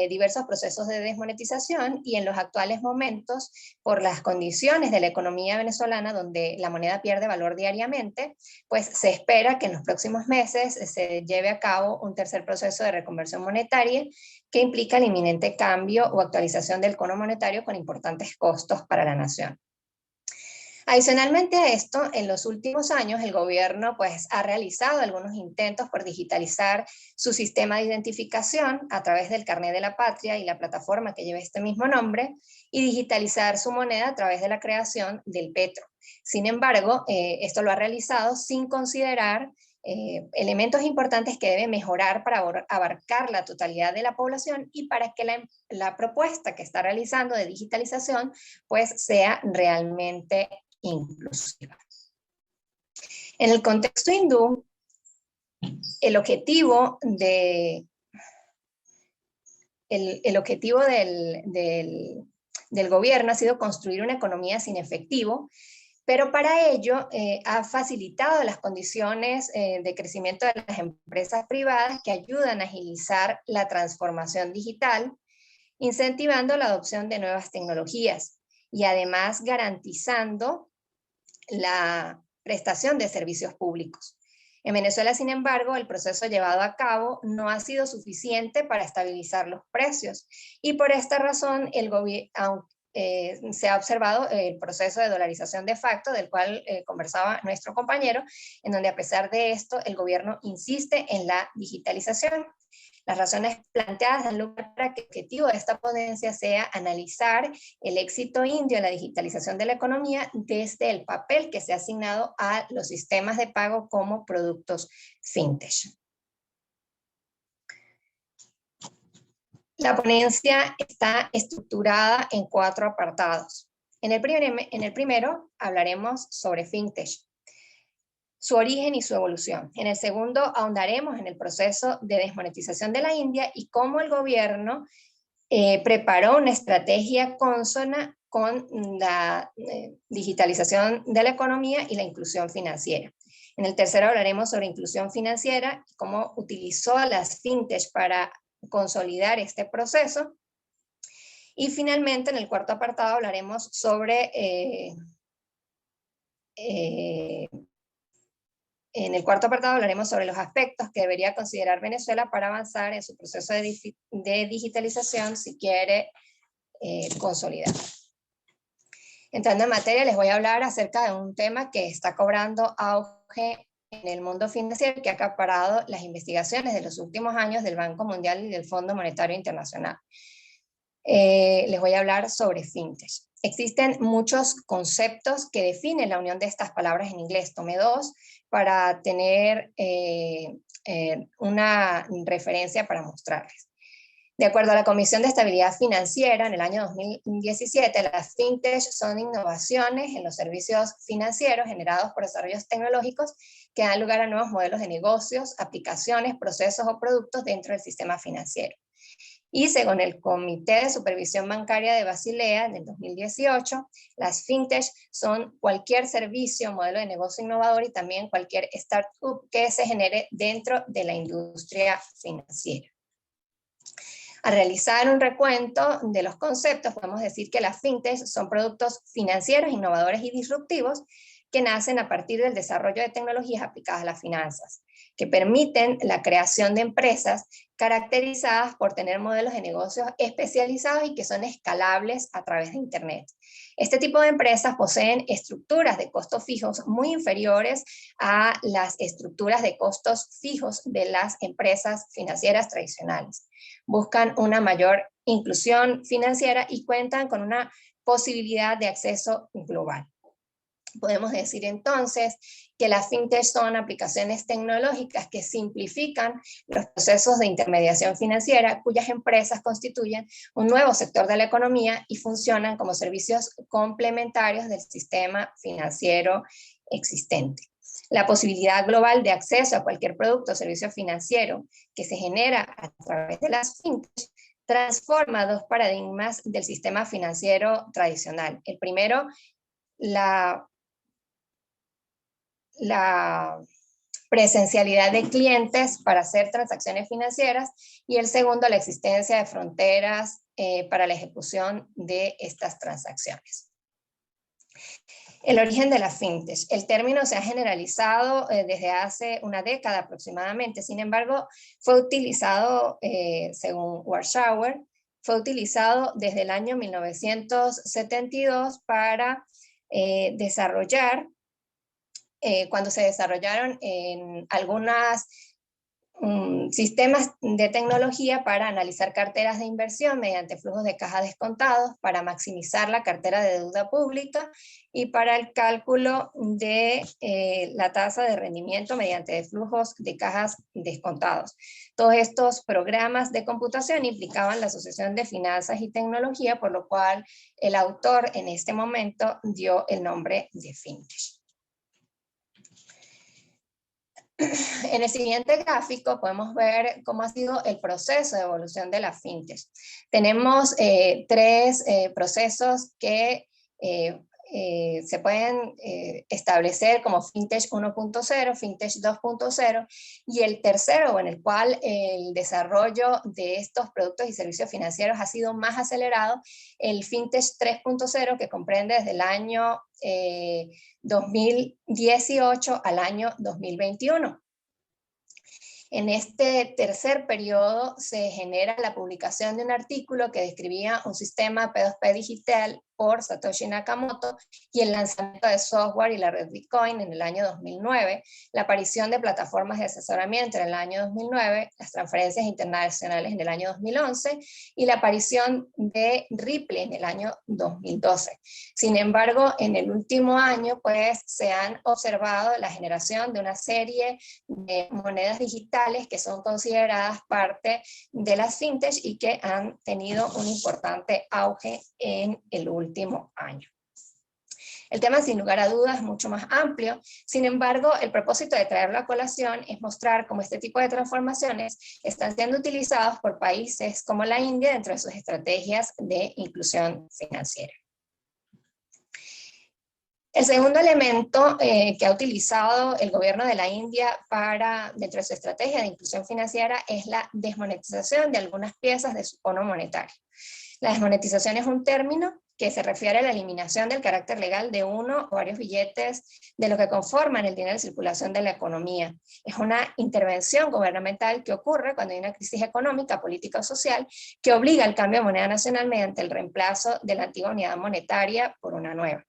[SPEAKER 6] diversos procesos de desmonetización, y en los actuales momentos, por las condiciones de la economía venezolana, donde la moneda pierde valor diariamente, pues se espera que en los próximos meses se lleve a cabo un tercer proceso de reconversión monetaria que implica el inminente cambio o actualización del cono monetario con importantes costos para la nación. Adicionalmente a esto, en los últimos años el gobierno pues, ha realizado algunos intentos por digitalizar su sistema de identificación a través del Carnet de la Patria y la plataforma que lleva este mismo nombre, y digitalizar su moneda a través de la creación del Petro. Sin embargo, esto lo ha realizado sin considerar elementos importantes que debe mejorar para abarcar la totalidad de la población y para que la propuesta que está realizando de digitalización pues, sea realmente inclusiva. En el contexto hindú, el objetivo del gobierno ha sido construir una economía sin efectivo, pero para ello ha facilitado las condiciones de crecimiento de las empresas privadas que ayudan a agilizar la transformación digital, incentivando la adopción de nuevas tecnologías y además garantizando la prestación de servicios públicos. En Venezuela, sin embargo, el proceso llevado a cabo no ha sido suficiente para estabilizar los precios, y por esta razón se ha observado el proceso de dolarización de facto, del cual conversaba nuestro compañero, en donde a pesar de esto, el gobierno insiste en la digitalización. Las razones planteadas dan lugar para que el objetivo de esta ponencia sea analizar el éxito indio en la digitalización de la economía desde el papel que se ha asignado a los sistemas de pago como productos fintech. La ponencia está estructurada en 4 apartados. En el primero hablaremos sobre fintech, su origen y su evolución. En el segundo ahondaremos en el proceso de desmonetización de la India y cómo el gobierno preparó una estrategia consona con la digitalización de la economía y la inclusión financiera. En el tercero hablaremos sobre inclusión financiera y cómo utilizó las fintech para consolidar este proceso. Y finalmente, en el cuarto apartado hablaremos sobre los aspectos que debería considerar Venezuela para avanzar en su proceso de digitalización si quiere consolidar. Entrando en materia, les voy a hablar acerca de un tema que está cobrando auge en el mundo financiero, que ha acaparado las investigaciones de los últimos años del Banco Mundial y del Fondo Monetario Internacional. Les voy a hablar sobre fintech. Existen muchos conceptos que definen la unión de estas palabras en inglés. Tomé 2 para tener una referencia para mostrarles. De acuerdo a la Comisión de Estabilidad Financiera, en el año 2017, las fintech son innovaciones en los servicios financieros generados por desarrollos tecnológicos que dan lugar a nuevos modelos de negocios, aplicaciones, procesos o productos dentro del sistema financiero. Y según el Comité de Supervisión Bancaria de Basilea, en el 2018, las fintech son cualquier servicio, modelo de negocio innovador y también cualquier startup que se genere dentro de la industria financiera. Al realizar un recuento de los conceptos, podemos decir que las fintech son productos financieros, innovadores y disruptivos que nacen a partir del desarrollo de tecnologías aplicadas a las finanzas, que permiten la creación de empresas caracterizadas por tener modelos de negocios especializados y que son escalables a través de Internet. Este tipo de empresas poseen estructuras de costos fijos muy inferiores a las estructuras de costos fijos de las empresas financieras tradicionales. Buscan una mayor inclusión financiera y cuentan con una posibilidad de acceso global. Podemos decir entonces que las fintech son aplicaciones tecnológicas que simplifican los procesos de intermediación financiera, cuyas empresas constituyen un nuevo sector de la economía y funcionan como servicios complementarios del sistema financiero existente. La posibilidad global de acceso a cualquier producto o servicio financiero que se genera a través de las fintech transforma 2 paradigmas del sistema financiero tradicional. El primero, la presencialidad de clientes para hacer transacciones financieras, y el segundo, la existencia de fronteras para la ejecución de estas transacciones. El origen de la fintech. El término se ha generalizado desde hace una década aproximadamente, sin embargo, fue utilizado, según Warshauer, fue utilizado desde el año 1972 para desarrollar cuando se desarrollaron en algunos sistemas de tecnología para analizar carteras de inversión mediante flujos de caja descontados, para maximizar la cartera de deuda pública y para el cálculo de la tasa de rendimiento mediante flujos de cajas descontados. Todos estos programas de computación implicaban la asociación de finanzas y tecnología, por lo cual el autor en este momento dio el nombre de fintech. En el siguiente gráfico podemos ver cómo ha sido el proceso de evolución de la fintech. Tenemos 3 procesos que se pueden establecer como fintech 1.0, fintech 2.0, y el tercero, en el cual el desarrollo de estos productos y servicios financieros ha sido más acelerado, el fintech 3.0, que comprende desde el año 2018 al año 2021. En este tercer periodo se genera la publicación de un artículo que describía un sistema P2P digital por Satoshi Nakamoto y el lanzamiento de software y la red Bitcoin en el año 2009, la aparición de plataformas de asesoramiento en el año 2009, las transferencias internacionales en el año 2011 y la aparición de Ripple en el año 2012. Sin embargo, en el último año pues se han observado la generación de una serie de monedas digitales que son consideradas parte de las fintech y que han tenido un importante auge en el último año. El tema, sin lugar a dudas, es mucho más amplio. Sin embargo, el propósito de traerlo a colación es mostrar cómo este tipo de transformaciones están siendo utilizados por países como la India dentro de sus estrategias de inclusión financiera. El segundo elemento que ha utilizado el gobierno de la India dentro de su estrategia de inclusión financiera es la desmonetización de algunas piezas de su bono monetario. La desmonetización es un término que se refiere a la eliminación del carácter legal de uno o varios billetes de lo que conforman el dinero de circulación de la economía. Es una intervención gubernamental que ocurre cuando hay una crisis económica, política o social que obliga al cambio de moneda nacional mediante el reemplazo de la antigua unidad monetaria por una nueva.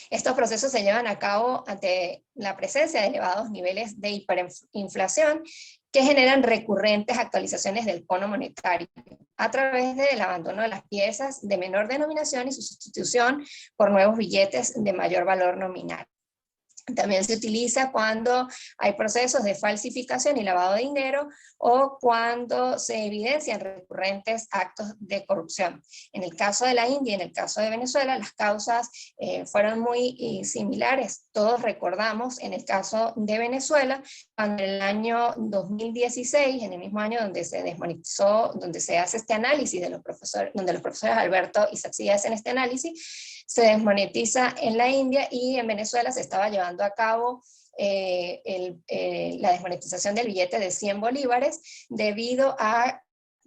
[SPEAKER 6] Estos procesos se llevan a cabo ante la presencia de elevados niveles de hiperinflación que generan recurrentes actualizaciones del bono monetario a través del abandono de las piezas de menor denominación y su sustitución por nuevos billetes de mayor valor nominal. También se utiliza cuando hay procesos de falsificación y lavado de dinero o cuando se evidencian recurrentes actos de corrupción. En el caso de la India y en el caso de Venezuela, las causas fueron muy similares. Todos recordamos en el caso de Venezuela, cuando en el año 2016, en el mismo año donde se desmonetizó, donde se hace este análisis de los profesores, donde los profesores Alberto y Saxilla hacen este análisis, se desmonetiza en la India y en Venezuela se estaba llevando a cabo la desmonetización del billete de 100 bolívares debido a,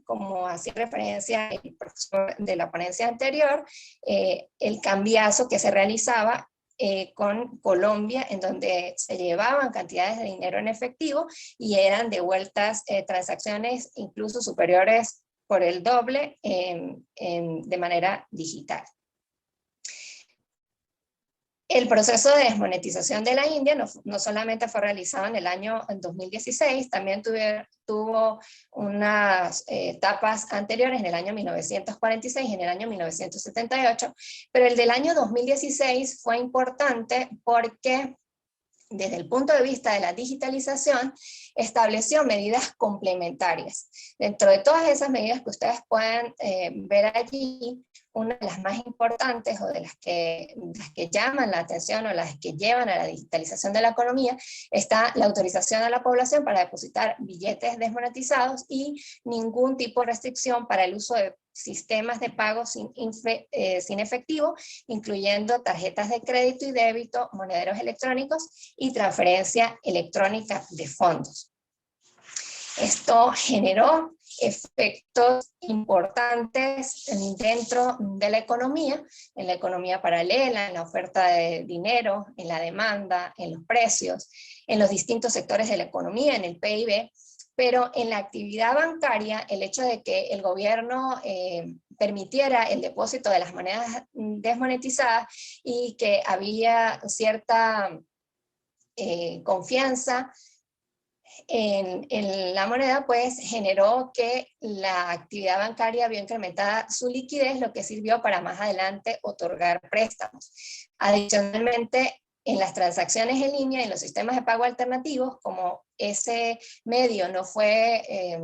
[SPEAKER 6] como hacía referencia el profesor de la ponencia anterior, el cambiazo que se realizaba con Colombia, en donde se llevaban cantidades de dinero en efectivo y eran devueltas transacciones incluso superiores por el doble de manera digital. El proceso de desmonetización de la India no solamente fue realizado en el año 2016, también tuvo unas etapas anteriores en el año 1946 y en el año 1978, pero el del año 2016 fue importante porque desde el punto de vista de la digitalización, estableció medidas complementarias. Dentro de todas esas medidas que ustedes pueden ver allí, una de las más importantes o de las que llaman la atención o las que llevan a la digitalización de la economía, está la autorización a la población para depositar billetes desmonetizados y ningún tipo de restricción para el uso de sistemas de pago sin efectivo, incluyendo tarjetas de crédito y débito, monederos electrónicos y transferencia electrónica de fondos. Esto generó efectos importantes dentro de la economía, en la economía paralela, en la oferta de dinero, en la demanda, en los precios, en los distintos sectores de la economía, en el PIB, pero en la actividad bancaria, el hecho de que el gobierno permitiera el depósito de las monedas desmonetizadas y que había cierta confianza en la moneda, pues generó que la actividad bancaria vio incrementada su liquidez, lo que sirvió para más adelante otorgar préstamos. Adicionalmente, en las transacciones en línea, en los sistemas de pago alternativos, como ese medio no fue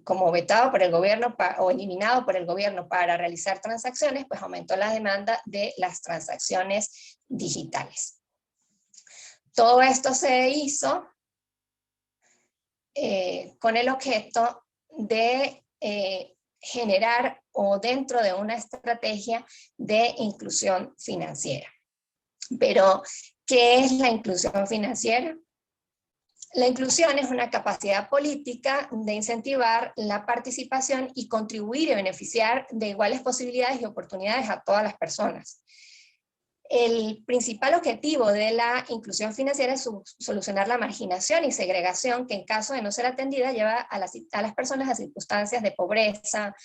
[SPEAKER 6] como vetado por el gobierno o eliminado por el gobierno para realizar transacciones, pues aumentó la demanda de las transacciones digitales. Todo esto se hizo con el objeto de generar o dentro de una estrategia de inclusión financiera. Pero, ¿qué es la inclusión financiera? La inclusión es una capacidad política de incentivar la participación y contribuir y beneficiar de iguales posibilidades y oportunidades a todas las personas. El principal objetivo de la inclusión financiera es solucionar la marginación y segregación que en caso de no ser atendida lleva a las personas a circunstancias de pobreza,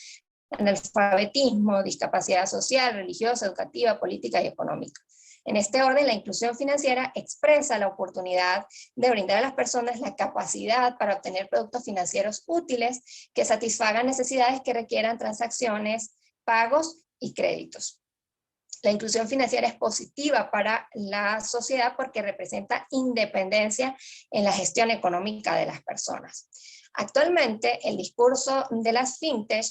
[SPEAKER 6] analfabetismo, discapacidad social, religiosa, educativa, política y económica. En este orden, la inclusión financiera expresa la oportunidad de brindar a las personas la capacidad para obtener productos financieros útiles que satisfagan necesidades que requieran transacciones, pagos y créditos. La inclusión financiera es positiva para la sociedad porque representa independencia en la gestión económica de las personas. Actualmente, el discurso de las fintech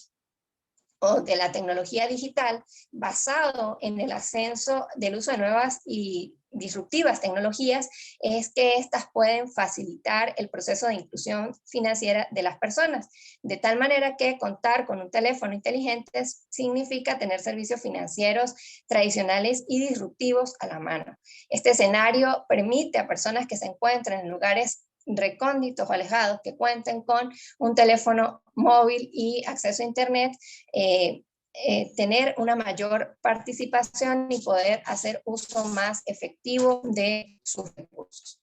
[SPEAKER 6] o de la tecnología digital, basado en el ascenso del uso de nuevas y disruptivas tecnologías, es que estas pueden facilitar el proceso de inclusión financiera de las personas, de tal manera que contar con un teléfono inteligente significa tener servicios financieros tradicionales y disruptivos a la mano. Este escenario permite a personas que se encuentran en lugares recónditos o alejados que cuenten con un teléfono móvil y acceso a internet, tener una mayor participación y poder hacer uso más efectivo de sus recursos.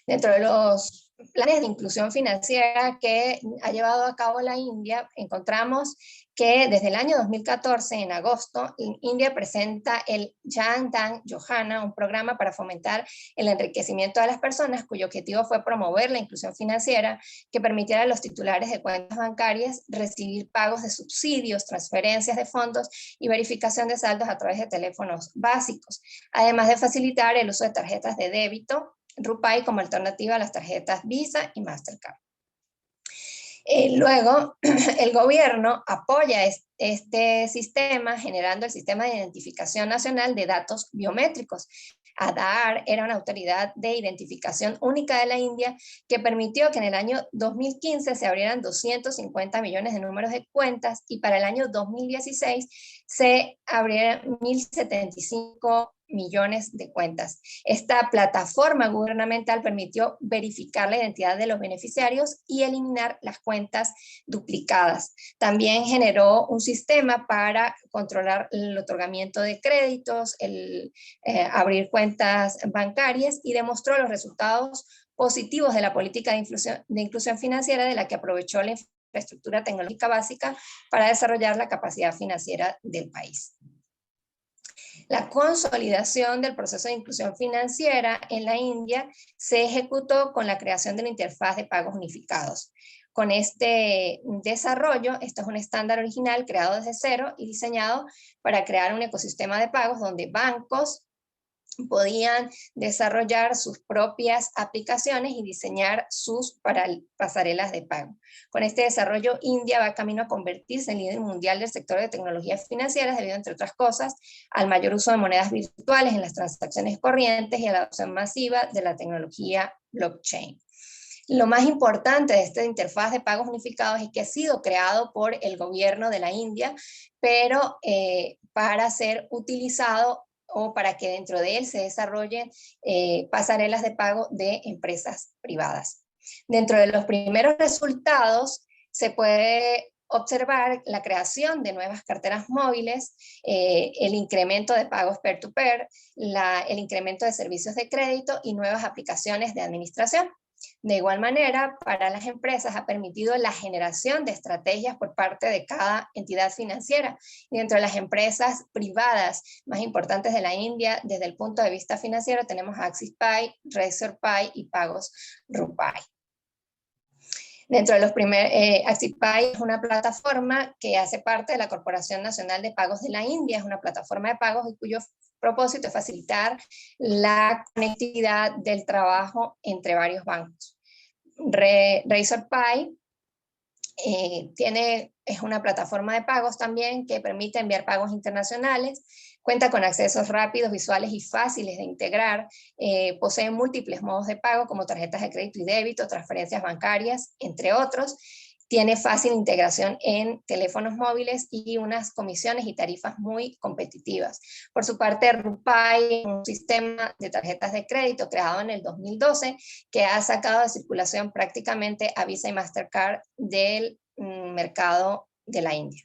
[SPEAKER 6] Dentro de los planes de inclusión financiera que ha llevado a cabo la India, encontramos que desde el año 2014, en agosto, India presenta el Jan Dhan Yojana, un programa para fomentar el enriquecimiento de las personas, cuyo objetivo fue promover la inclusión financiera que permitiera a los titulares de cuentas bancarias recibir pagos de subsidios, transferencias de fondos y verificación de saldos a través de teléfonos básicos, además de facilitar el uso de tarjetas de débito RuPay como alternativa a las tarjetas Visa y Mastercard. Luego, el gobierno apoya este sistema generando el Sistema de Identificación Nacional de Datos Biométricos. Aadhaar era una autoridad de identificación única de la India que permitió que en el año 2015 se abrieran 250 millones de números de cuentas y para el año 2016 se abrieran 1.075 millones de cuentas. Esta plataforma gubernamental permitió verificar la identidad de los beneficiarios y eliminar las cuentas duplicadas. También generó un sistema para controlar el otorgamiento de créditos, abrir cuentas bancarias y demostró los resultados positivos de la política de inclusión financiera de la que aprovechó la infraestructura tecnológica básica para desarrollar la capacidad financiera del país. La consolidación del proceso de inclusión financiera en la India se ejecutó con la creación de la interfaz de pagos unificados. Con este desarrollo, esto es un estándar original creado desde cero y diseñado para crear un ecosistema de pagos donde bancos podían desarrollar sus propias aplicaciones y diseñar sus pasarelas de pago. Con este desarrollo, India va camino a convertirse en líder mundial del sector de tecnologías financieras debido, entre otras cosas, al mayor uso de monedas virtuales en las transacciones corrientes y a la adopción masiva de la tecnología blockchain. Lo más importante de esta interfaz de pagos unificados es que ha sido creado por el gobierno de la India, pero para ser utilizado o para que dentro de él se desarrollen pasarelas de pago de empresas privadas. Dentro de los primeros resultados se puede observar la creación de nuevas carteras móviles, el incremento de pagos peer-to-peer, el incremento de servicios de crédito y nuevas aplicaciones de administración. De igual manera, para las empresas ha permitido la generación de estrategias por parte de cada entidad financiera. Y dentro de las empresas privadas más importantes de la India, desde el punto de vista financiero, tenemos Axis Pay, Razorpay y Pagos RuPay. Dentro de los primeros, Axis Pay es una plataforma que hace parte de la Corporación Nacional de Pagos de la India, es una plataforma de pagos cuyo propósito es facilitar la conectividad del trabajo entre varios bancos. Razorpay es una plataforma de pagos también que permite enviar pagos internacionales, cuenta con accesos rápidos, visuales y fáciles de integrar, posee múltiples modos de pago como tarjetas de crédito y débito, transferencias bancarias, entre otros. Tiene fácil integración en teléfonos móviles y unas comisiones y tarifas muy competitivas. Por su parte, RuPay es un sistema de tarjetas de crédito creado en el 2012 que ha sacado de circulación prácticamente a Visa y Mastercard del mercado de la India.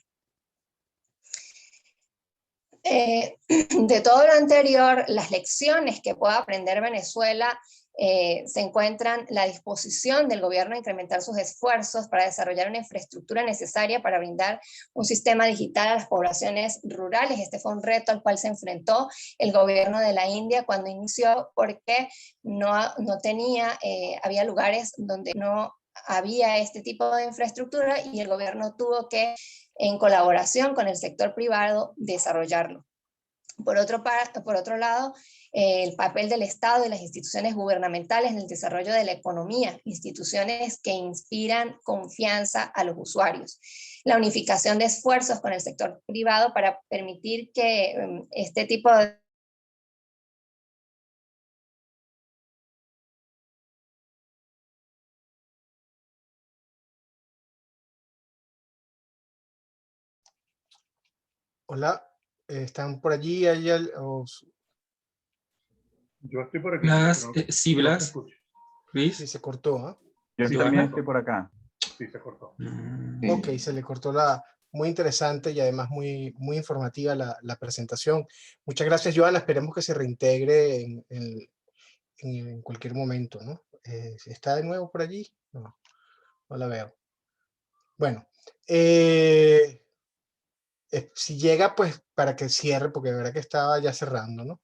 [SPEAKER 6] de todo lo anterior, las lecciones que pueda aprender Venezuela se encuentran la disposición del gobierno a incrementar sus esfuerzos para desarrollar una infraestructura necesaria para brindar un sistema digital a las poblaciones rurales. Este fue un reto al cual se enfrentó el gobierno de la India cuando inició, porque había lugares donde no había este tipo de infraestructura y el gobierno tuvo que, en colaboración con el sector privado, desarrollarlo. Por otro lado, el papel del Estado y las instituciones gubernamentales en el desarrollo de la economía, instituciones que inspiran confianza a los usuarios. La unificación de esfuerzos con el sector privado para permitir que este tipo de
[SPEAKER 3] Hola, ¿están por allí?
[SPEAKER 2] Yo estoy por aquí.
[SPEAKER 4] Blas,
[SPEAKER 2] pero
[SPEAKER 4] sí,
[SPEAKER 2] no se
[SPEAKER 4] Blas,
[SPEAKER 2] escucha.
[SPEAKER 4] Luis.
[SPEAKER 3] Sí, se cortó, ¿ah?
[SPEAKER 5] Yo
[SPEAKER 2] Sí,
[SPEAKER 5] también
[SPEAKER 2] se
[SPEAKER 5] estoy
[SPEAKER 2] cortó.
[SPEAKER 5] por acá.
[SPEAKER 2] Sí, se cortó.
[SPEAKER 3] Ok, se le cortó muy interesante y además muy, muy informativa la presentación. Muchas gracias, Joana. Esperemos que se reintegre en cualquier momento, ¿no? ¿Está de nuevo por allí? No, no la veo. Bueno, si llega, pues para que cierre, porque de verdad que estaba ya cerrando, ¿no?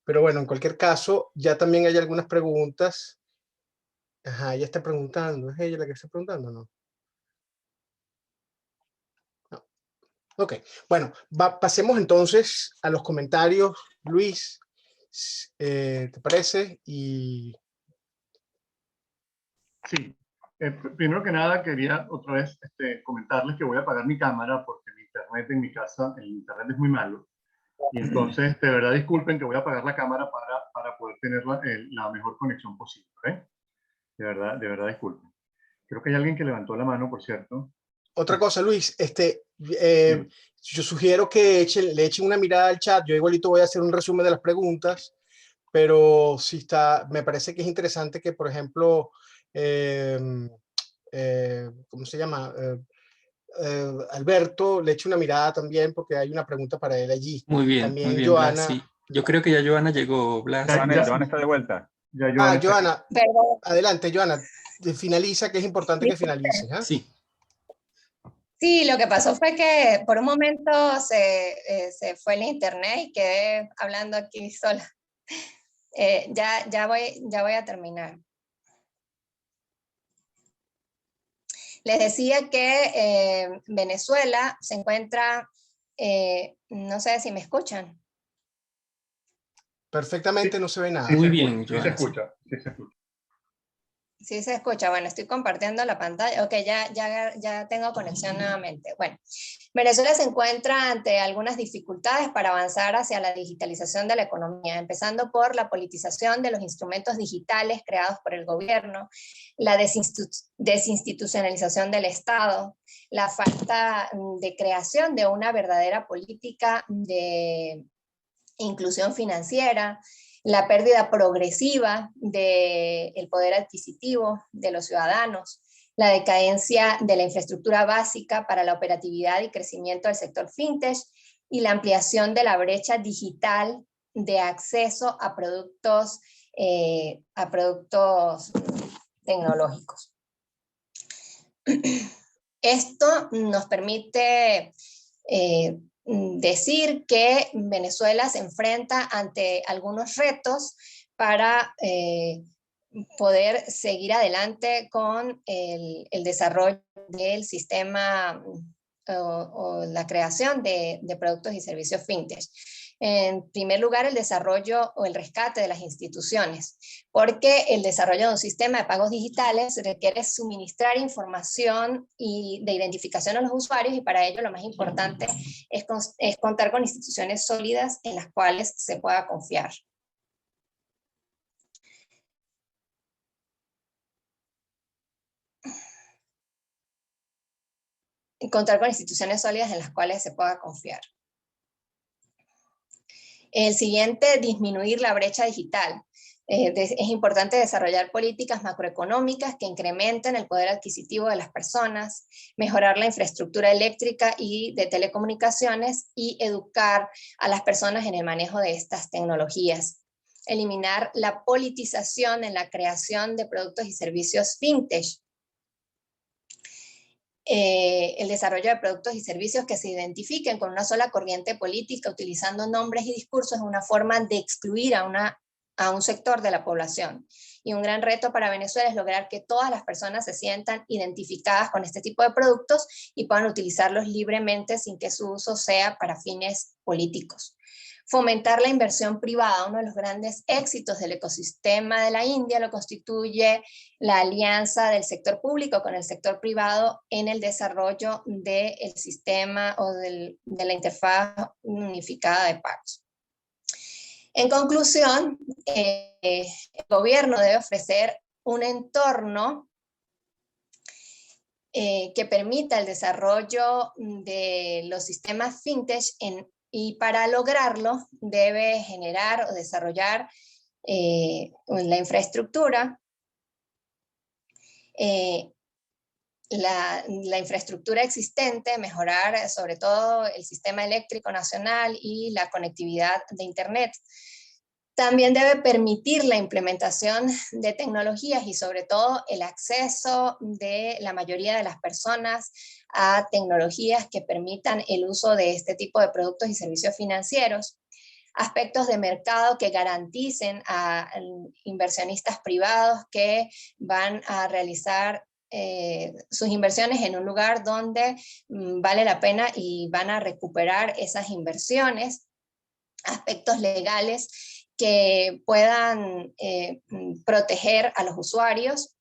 [SPEAKER 3] Pero bueno, en cualquier caso, ya también hay algunas preguntas. Ajá, ella está preguntando. ¿Es ella la que está preguntando, no? No. Ok, bueno, pasemos entonces a los comentarios. Luis, ¿te parece?
[SPEAKER 2] Sí. Primero que nada, quería otra vez comentarles que voy a apagar mi cámara porque el internet en mi casa, el internet es muy malo. Y entonces, de verdad, disculpen que voy a apagar la cámara para poder tener la mejor conexión posible. ¿eh? De verdad, disculpen. Creo que hay alguien que levantó la mano, por cierto.
[SPEAKER 3] Otra cosa, Luis, yo sugiero que le echen una mirada al chat. Yo igualito voy a hacer un resumen de las preguntas, pero sí me parece que es interesante que, por ejemplo, ¿cómo se llama? Alberto le eche una mirada también, porque hay una pregunta para él allí.
[SPEAKER 4] Muy bien,
[SPEAKER 3] Joana.
[SPEAKER 4] Blas, sí. Yo creo que ya Joana llegó, Blas.
[SPEAKER 5] Joana está de vuelta.
[SPEAKER 2] Ya Joana está
[SPEAKER 3] Joana,
[SPEAKER 2] aquí.
[SPEAKER 3] adelante, Joana. Finaliza, que es importante que finalices. ¿eh?
[SPEAKER 4] Sí.
[SPEAKER 6] Sí, lo que pasó fue que por un momento se fue el internet y quedé hablando aquí sola. Ya voy a terminar. Les decía que Venezuela se encuentra, no sé si me escuchan.
[SPEAKER 3] Perfectamente, no se ve nada.
[SPEAKER 4] Muy bien,
[SPEAKER 2] Sí se escucha, sí se escucha.
[SPEAKER 6] Sí se escucha. Bueno, estoy compartiendo la pantalla. Ok, ya tengo conexión nuevamente. Bueno, Venezuela se encuentra ante algunas dificultades para avanzar hacia la digitalización de la economía, empezando por la politización de los instrumentos digitales creados por el gobierno, la desinstitucionalización del Estado, la falta de creación de una verdadera política de inclusión financiera, la pérdida progresiva del poder adquisitivo de los ciudadanos, la decadencia de la infraestructura básica para la operatividad y crecimiento del sector fintech y la ampliación de la brecha digital de acceso a productos tecnológicos. Esto nos permite decir que Venezuela se enfrenta ante algunos retos para poder seguir adelante con el desarrollo del sistema o la creación de productos y servicios fintech. En primer lugar, el desarrollo o el rescate de las instituciones, porque el desarrollo de un sistema de pagos digitales requiere suministrar información de identificación a los usuarios, y para ello lo más importante es contar con instituciones sólidas en las cuales se pueda confiar. Contar con instituciones sólidas en las cuales se pueda confiar. El siguiente, disminuir la brecha digital. Es importante desarrollar políticas macroeconómicas que incrementen el poder adquisitivo de las personas, mejorar la infraestructura eléctrica y de telecomunicaciones y educar a las personas en el manejo de estas tecnologías. Eliminar la politización en la creación de productos y servicios fintech. El desarrollo de productos y servicios que se identifiquen con una sola corriente política utilizando nombres y discursos es una forma de excluir a un sector de la población. Y un gran reto para Venezuela es lograr que todas las personas se sientan identificadas con este tipo de productos y puedan utilizarlos libremente sin que su uso sea para fines políticos. Fomentar la inversión privada. Uno de los grandes éxitos del ecosistema de la India lo constituye la alianza del sector público con el sector privado en el desarrollo del sistema o de la interfaz unificada de pagos. En conclusión, el gobierno debe ofrecer un entorno que permita el desarrollo de los sistemas fintech y para lograrlo debe generar o desarrollar la infraestructura, la infraestructura existente, mejorar sobre todo el sistema eléctrico nacional y la conectividad de Internet. También debe permitir la implementación de tecnologías y sobre todo el acceso de la mayoría de las personas a tecnologías que permitan el uso de este tipo de productos y servicios financieros. Aspectos de mercado que garanticen a inversionistas privados que van a realizar sus inversiones en un lugar donde vale la pena y van a recuperar esas inversiones. Aspectos legales que puedan proteger a los usuarios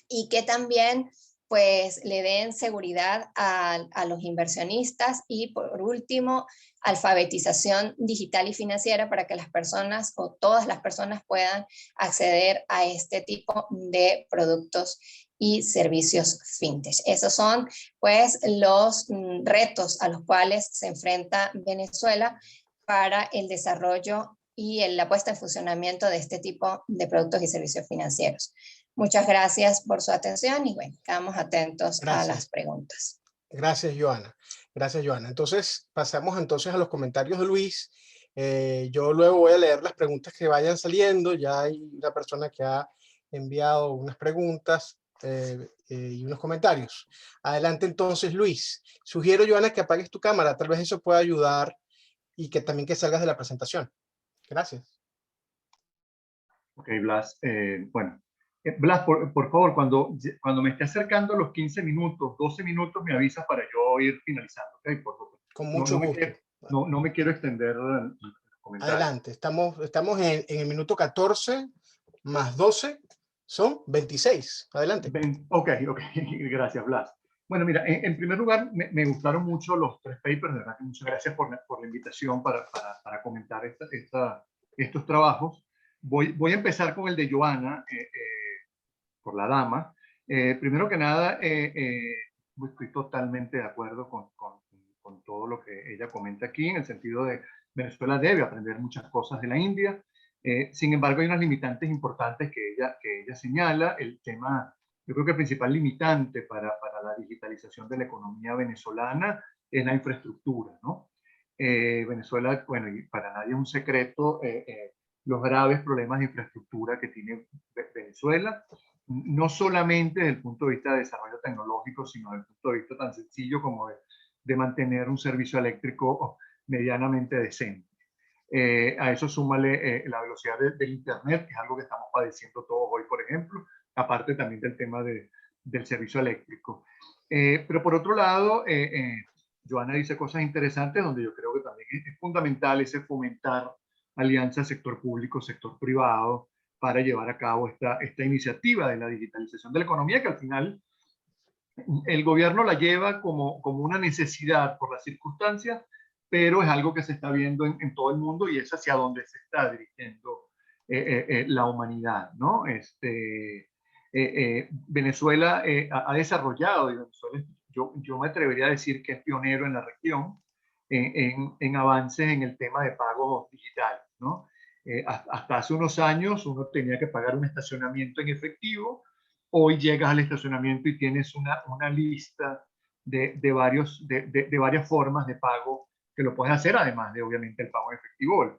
[SPEAKER 6] y que también pues le den seguridad a los inversionistas y por último alfabetización digital y financiera para que las personas o todas las personas puedan acceder a este tipo de productos y servicios fintech. Esos son pues los retos a los cuales se enfrenta Venezuela para el desarrollo y la puesta en funcionamiento de este tipo de productos y servicios financieros. Muchas gracias por su atención y bueno, quedamos atentos a las preguntas.
[SPEAKER 3] Gracias, Joana. Gracias, Joana. Entonces, pasamos entonces a los comentarios de Luis. Yo luego voy a leer las preguntas que vayan saliendo. Ya hay una persona que ha enviado unas preguntas y unos comentarios. Adelante entonces, Luis. Sugiero, Joana, que apagues tu cámara. Tal vez eso pueda ayudar y que también que salgas de la presentación. Gracias.
[SPEAKER 2] Ok, Blas. Bueno, Blas, por favor, cuando me esté acercando a los 15 minutos, 12 minutos, me avisas para yo ir finalizando. ¿Okay? Por favor.
[SPEAKER 3] Con mucho gusto.
[SPEAKER 2] No me quiero extender en los comentarios.
[SPEAKER 3] Adelante, estamos en el minuto 14 más 12, son 26. Adelante.
[SPEAKER 2] Ok, gracias, Blas. Bueno, mira, en primer lugar, me gustaron mucho los 3 papers, de verdad que muchas gracias por la invitación para comentar estos trabajos. Voy a empezar con el de Joana, por la dama. Primero que nada, estoy totalmente de acuerdo con todo lo que ella comenta aquí, en el sentido de Venezuela debe aprender muchas cosas de la India. Sin embargo, hay unas limitantes importantes que ella señala. El tema, yo creo que el principal limitante para la digitalización de la economía venezolana es la infraestructura, ¿no? Venezuela, bueno, y para nadie es un secreto los graves problemas de infraestructura que tiene Venezuela, no solamente desde el punto de vista de desarrollo tecnológico, sino desde el punto de vista tan sencillo como de mantener un servicio eléctrico medianamente decente. A eso súmale la velocidad del Internet, que es algo que estamos padeciendo todos hoy, por ejemplo, aparte también del tema del servicio eléctrico. Pero por otro lado, Joana dice cosas interesantes donde yo creo que también es fundamental ese fomentar alianzas sector público, sector privado, para llevar a cabo esta iniciativa de la digitalización de la economía, que al final el gobierno la lleva como una necesidad por las circunstancias, pero es algo que se está viendo en todo el mundo y es hacia donde se está dirigiendo la humanidad, ¿no? Venezuela ha desarrollado, y Venezuela, yo me atrevería a decir que es pionero en la región en avances en el tema de pagos digitales, ¿no? Hasta hace unos años uno tenía que pagar un estacionamiento en efectivo. Hoy llegas al estacionamiento y tienes una lista de varias formas de pago que lo puedes hacer, además de obviamente el pago en efectivo o el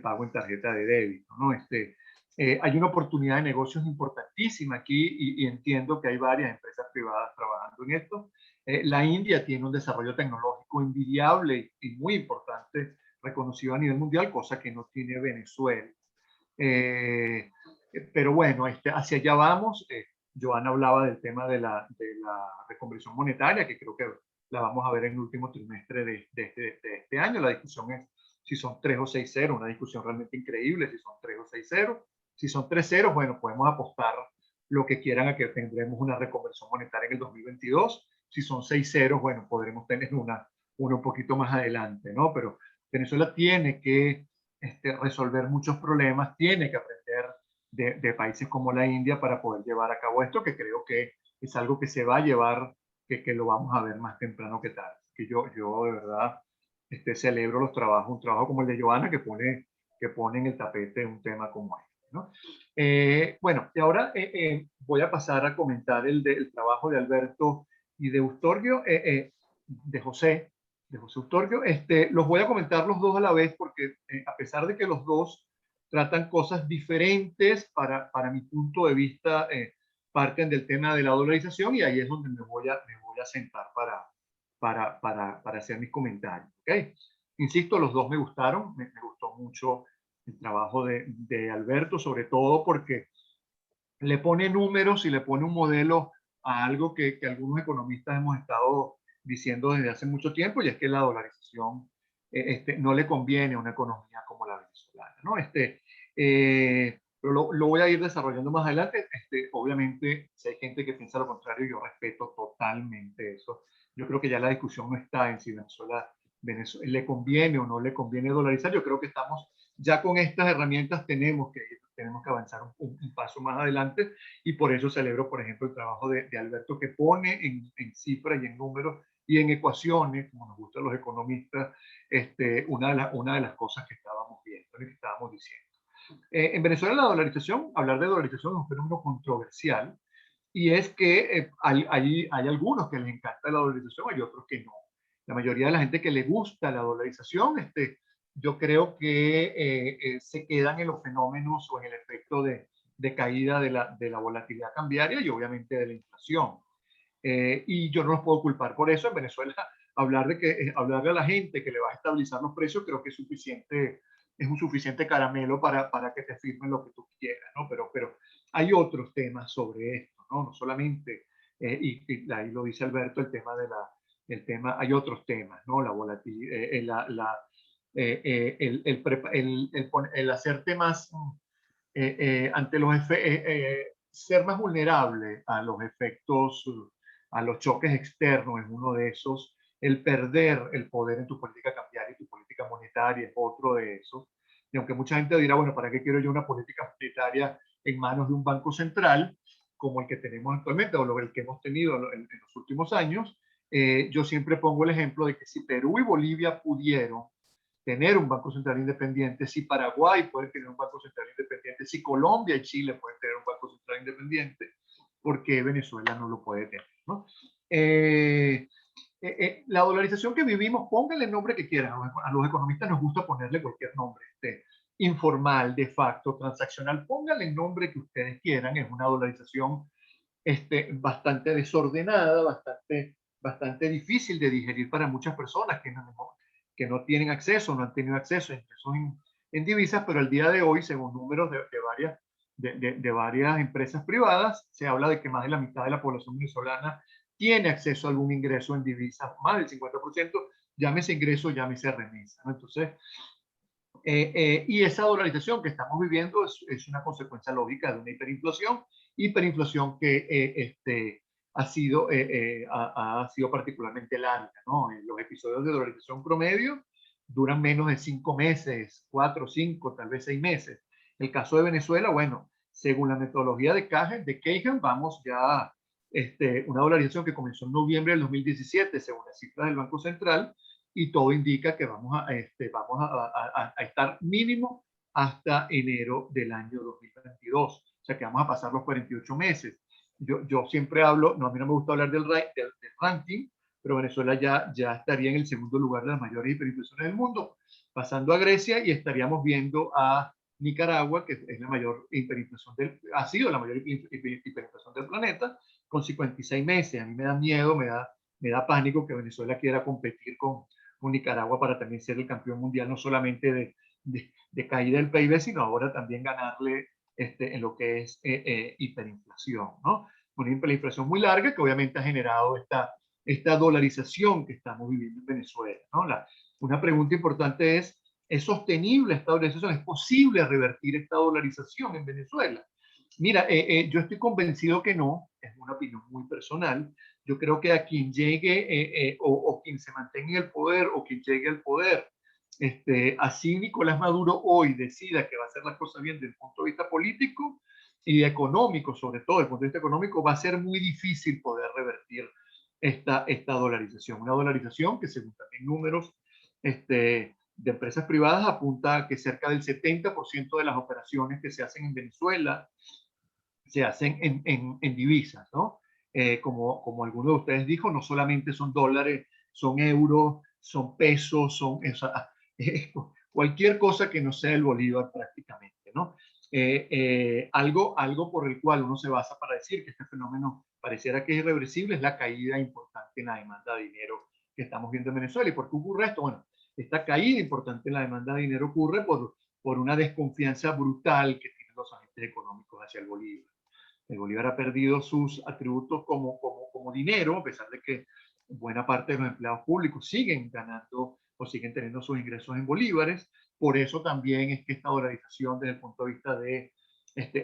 [SPEAKER 2] pago en tarjeta de débito, ¿no? Hay una oportunidad de negocios importantísima aquí y entiendo que hay varias empresas privadas trabajando en esto. La India tiene un desarrollo tecnológico envidiable y muy importante, reconocido a nivel mundial, cosa que no tiene Venezuela. Pero bueno, hacia allá vamos. Joana hablaba del tema de la reconversión monetaria, que creo que la vamos a ver en el último trimestre de este año. La discusión es si son 3 o 6 ceros, una discusión realmente increíble, si son 3 o 6 ceros. Si son 3 ceros, bueno, podemos apostar lo que quieran a que tendremos una reconversión monetaria en el 2022. Si son 6 ceros, bueno, podremos tener una un poquito más adelante, ¿no? Pero Venezuela tiene que resolver muchos problemas, tiene que aprender de países como la India para poder llevar a cabo esto, que creo que es algo que se va a llevar, que lo vamos a ver más temprano que tarde. Que yo de verdad celebro los trabajos, un trabajo como el de Joana que pone en el tapete un tema como este, ¿no? Bueno, y ahora voy a pasar a comentar el trabajo de Alberto y de Ustorgio, de José Ustorgio. Los voy a comentar los dos a la vez porque a pesar de que los dos tratan cosas diferentes, para mi punto de vista, parten del tema de la dolarización y ahí es donde me voy a sentar para hacer mis comentarios. ¿Okay? Insisto, los dos me gustaron, me gustó mucho el trabajo de Alberto, sobre todo porque le pone números y le pone un modelo a algo que algunos economistas hemos estado diciendo desde hace mucho tiempo, y es que la dolarización no le conviene a una economía como la venezolana, ¿no? Pero lo voy a ir desarrollando más adelante. Obviamente, si hay gente que piensa lo contrario, yo respeto totalmente eso. Yo creo que ya la discusión no está en si Venezuela le conviene o no le conviene dolarizar. Yo creo que estamos ya con estas herramientas, tenemos que avanzar un paso más adelante, y por eso celebro, por ejemplo, el trabajo de Alberto, que pone en cifras y en números y en ecuaciones, como nos gustan los economistas, una de las cosas que estábamos viendo, que estábamos diciendo. En Venezuela hablar de dolarización es un fenómeno controversial, y es que hay algunos que les encanta la dolarización, hay otros que no. La mayoría de la gente que le gusta la dolarización, yo creo que se quedan en los fenómenos o en el efecto de caída de la volatilidad cambiaria y obviamente de la inflación. Y yo no los puedo culpar por eso. En Venezuela, hablarle a la gente que le va a estabilizar los precios, creo que es suficiente, es un suficiente caramelo para que te firmen lo que tú quieras, ¿no? Pero hay otros temas sobre esto, ¿no? No solamente, y ahí lo dice Alberto, hay otros temas, ¿no? La volatilidad, el hacerte más ante ser más vulnerable a los efectos, a los choques externos es uno de esos. El perder el poder en tu política cambiaria y tu política monetaria es otro de esos. Y aunque mucha gente dirá, bueno, ¿para qué quiero yo una política monetaria en manos de un banco central como el que tenemos actualmente o el que hemos tenido en los últimos años? Yo siempre pongo el ejemplo de que si Perú y Bolivia pudieron tener un banco central independiente, si Paraguay puede tener un banco central independiente, si Colombia y Chile pueden tener un banco central independiente, ¿por qué Venezuela no lo puede tener? ¿No? La dolarización que vivimos, pónganle el nombre que quieran. A los economistas nos gusta ponerle cualquier nombre, informal, de facto, transaccional, pónganle el nombre que ustedes quieran. Es una dolarización bastante desordenada, bastante difícil de digerir para muchas personas que no tienen acceso, no han tenido acceso a ingresos en divisas, pero al día de hoy, según números de varias empresas privadas, se habla de que más de la mitad de la población venezolana tiene acceso a algún ingreso en divisas, más del 50%, llámese ingreso, llámese remesa, ¿no? Entonces, y esa dolarización que estamos viviendo es una consecuencia lógica de una hiperinflación que ha sido particularmente larga, ¿no? Los episodios de dolarización promedio duran menos de 5 meses, 4, 5, tal vez 6 meses. El caso de Venezuela, bueno, según la metodología de Kagan, vamos ya una dolarización que comenzó en noviembre del 2017, según las cifras del Banco Central, y todo indica que vamos a estar mínimo hasta enero del año 2022. O sea que vamos a pasar los 48 meses. Yo siempre hablo, no, a mí no me gusta hablar del ranking, pero Venezuela ya estaría en el segundo lugar de las mayores hiperinflaciones del mundo, pasando a Grecia, y estaríamos viendo a Nicaragua, que es la mayor hiperinflación ha sido la mayor hiperinflación del planeta, con 56 meses. A mí me da miedo, me da pánico que Venezuela quiera competir con Nicaragua para también ser el campeón mundial, no solamente de caída del PIB, sino ahora también ganarle en lo que es hiperinflación, ¿no? Una hiperinflación muy larga que obviamente ha generado esta dolarización que estamos viviendo en Venezuela, ¿no? Una pregunta importante ¿es sostenible esta dolarización? ¿Es posible revertir esta dolarización en Venezuela? Mira, yo estoy convencido que no, es una opinión muy personal. Yo creo que a quien llegue o quien se mantenga en el poder o quien llegue al poder, así Nicolás Maduro hoy decida que va a hacer las cosas bien desde el punto de vista político y económico, sobre todo desde el punto de vista económico, va a ser muy difícil poder revertir esta dolarización. Una dolarización que, según también números de empresas privadas, apunta a que cerca del 70% de las operaciones que se hacen en Venezuela se hacen en divisas, ¿no? Como alguno de ustedes dijo, no solamente son dólares, son euros, son pesos, son cualquier cosa que no sea el bolívar prácticamente, ¿no? Algo por el cual uno se basa para decir que este fenómeno pareciera que es irreversible es la caída importante en la demanda de dinero que estamos viendo en Venezuela. ¿Y por qué ocurre esto? Bueno, esta caída importante en la demanda de dinero ocurre por una desconfianza brutal que tienen los agentes económicos hacia el bolívar. El bolívar ha perdido sus atributos como dinero, a pesar de que buena parte de los empleados públicos siguen ganando o siguen teniendo sus ingresos en bolívares. Por eso también es que esta dolarización desde el punto de vista de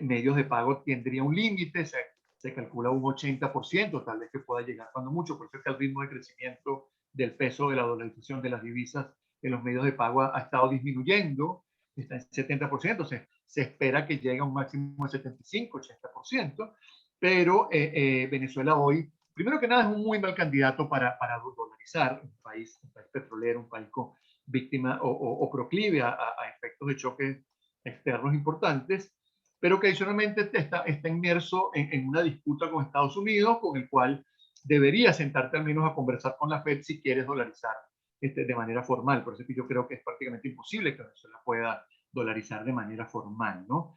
[SPEAKER 2] medios de pago tendría un límite, se calcula un 80%, tal vez que pueda llegar cuando mucho, por eso es que el ritmo de crecimiento del peso de la dolarización de las divisas en los medios de pago ha estado disminuyendo, está en 70%, se espera que llegue a un máximo de 75-80%, pero Venezuela hoy, primero que nada, es un muy mal candidato para dolarizar, un país petrolero, un país con víctima o proclive a efectos de choques externos importantes, pero que adicionalmente está inmerso en una disputa con Estados Unidos, con el cual debería sentarte al menos a conversar con la Fed si quieres dolarizar de manera formal. Por eso es que yo creo que es prácticamente imposible que Venezuela pueda dolarizar de manera formal, ¿no?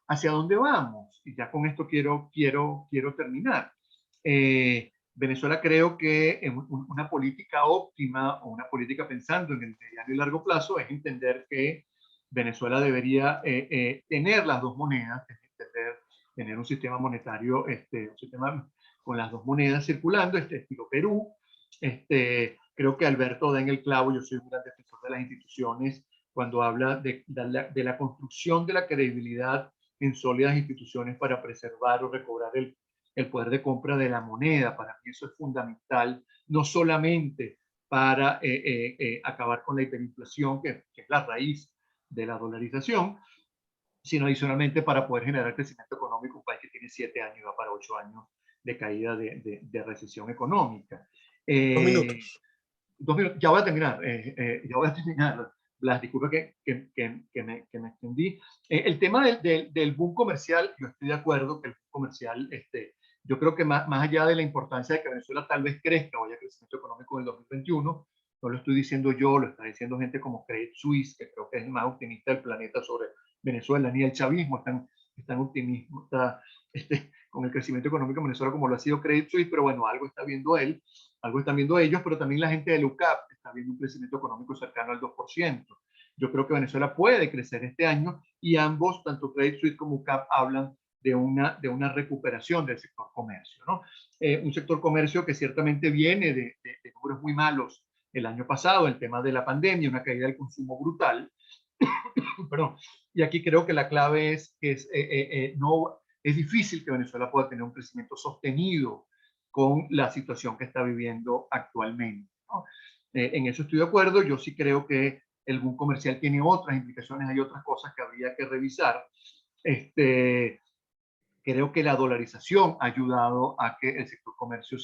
[SPEAKER 2] ¿Hacia dónde vamos? Y ya con esto quiero terminar. Venezuela, creo que una política óptima o una política pensando en el mediano y largo plazo es entender que Venezuela debería tener las dos monedas, tener un sistema monetario, un sistema con las dos monedas circulando, estilo Perú. Creo que Alberto da en el clavo. Yo soy un gran defensor de las instituciones cuando habla de la construcción de la credibilidad en sólidas instituciones para preservar o recobrar el poder de compra de la moneda. Para mí eso es fundamental, no solamente para acabar con la hiperinflación, que es la raíz de la dolarización, sino adicionalmente para poder generar crecimiento económico. Un país que tiene 7 años y va para 8 años de caída de recesión económica.
[SPEAKER 3] 2 minutos.
[SPEAKER 2] 2 minutos, ya voy a terminar. Ya voy a terminar. Blas, disculpa que me extendí. El tema del boom comercial, yo estoy de acuerdo que el boom comercial, yo creo que más allá de la importancia de que Venezuela tal vez crezca o haya crecimiento económico en el 2021, no lo estoy diciendo yo, lo está diciendo gente como Credit Suisse, que creo que es el más optimista del planeta sobre Venezuela, ni el chavismo están optimista con el crecimiento económico en Venezuela como lo ha sido Credit Suisse, pero bueno, algo está viendo él, algo están viendo ellos, pero también la gente del UCAP está viendo un crecimiento económico cercano al 2%. Yo creo que Venezuela puede crecer este año y ambos, tanto Credit Suisse como UCAP, hablan de una recuperación del sector comercio, ¿no? Un sector comercio que ciertamente viene de números muy malos el año pasado, el tema de la pandemia, una caída del consumo brutal. Perdón. Y aquí creo que la clave es que no, es difícil que Venezuela pueda tener un crecimiento sostenido con la situación que está viviendo actualmente, ¿no? En eso estoy de acuerdo. Yo sí creo que el boom comercial tiene otras implicaciones, hay otras cosas que habría que revisar. Creo que la dolarización ha ayudado a que el sector comercio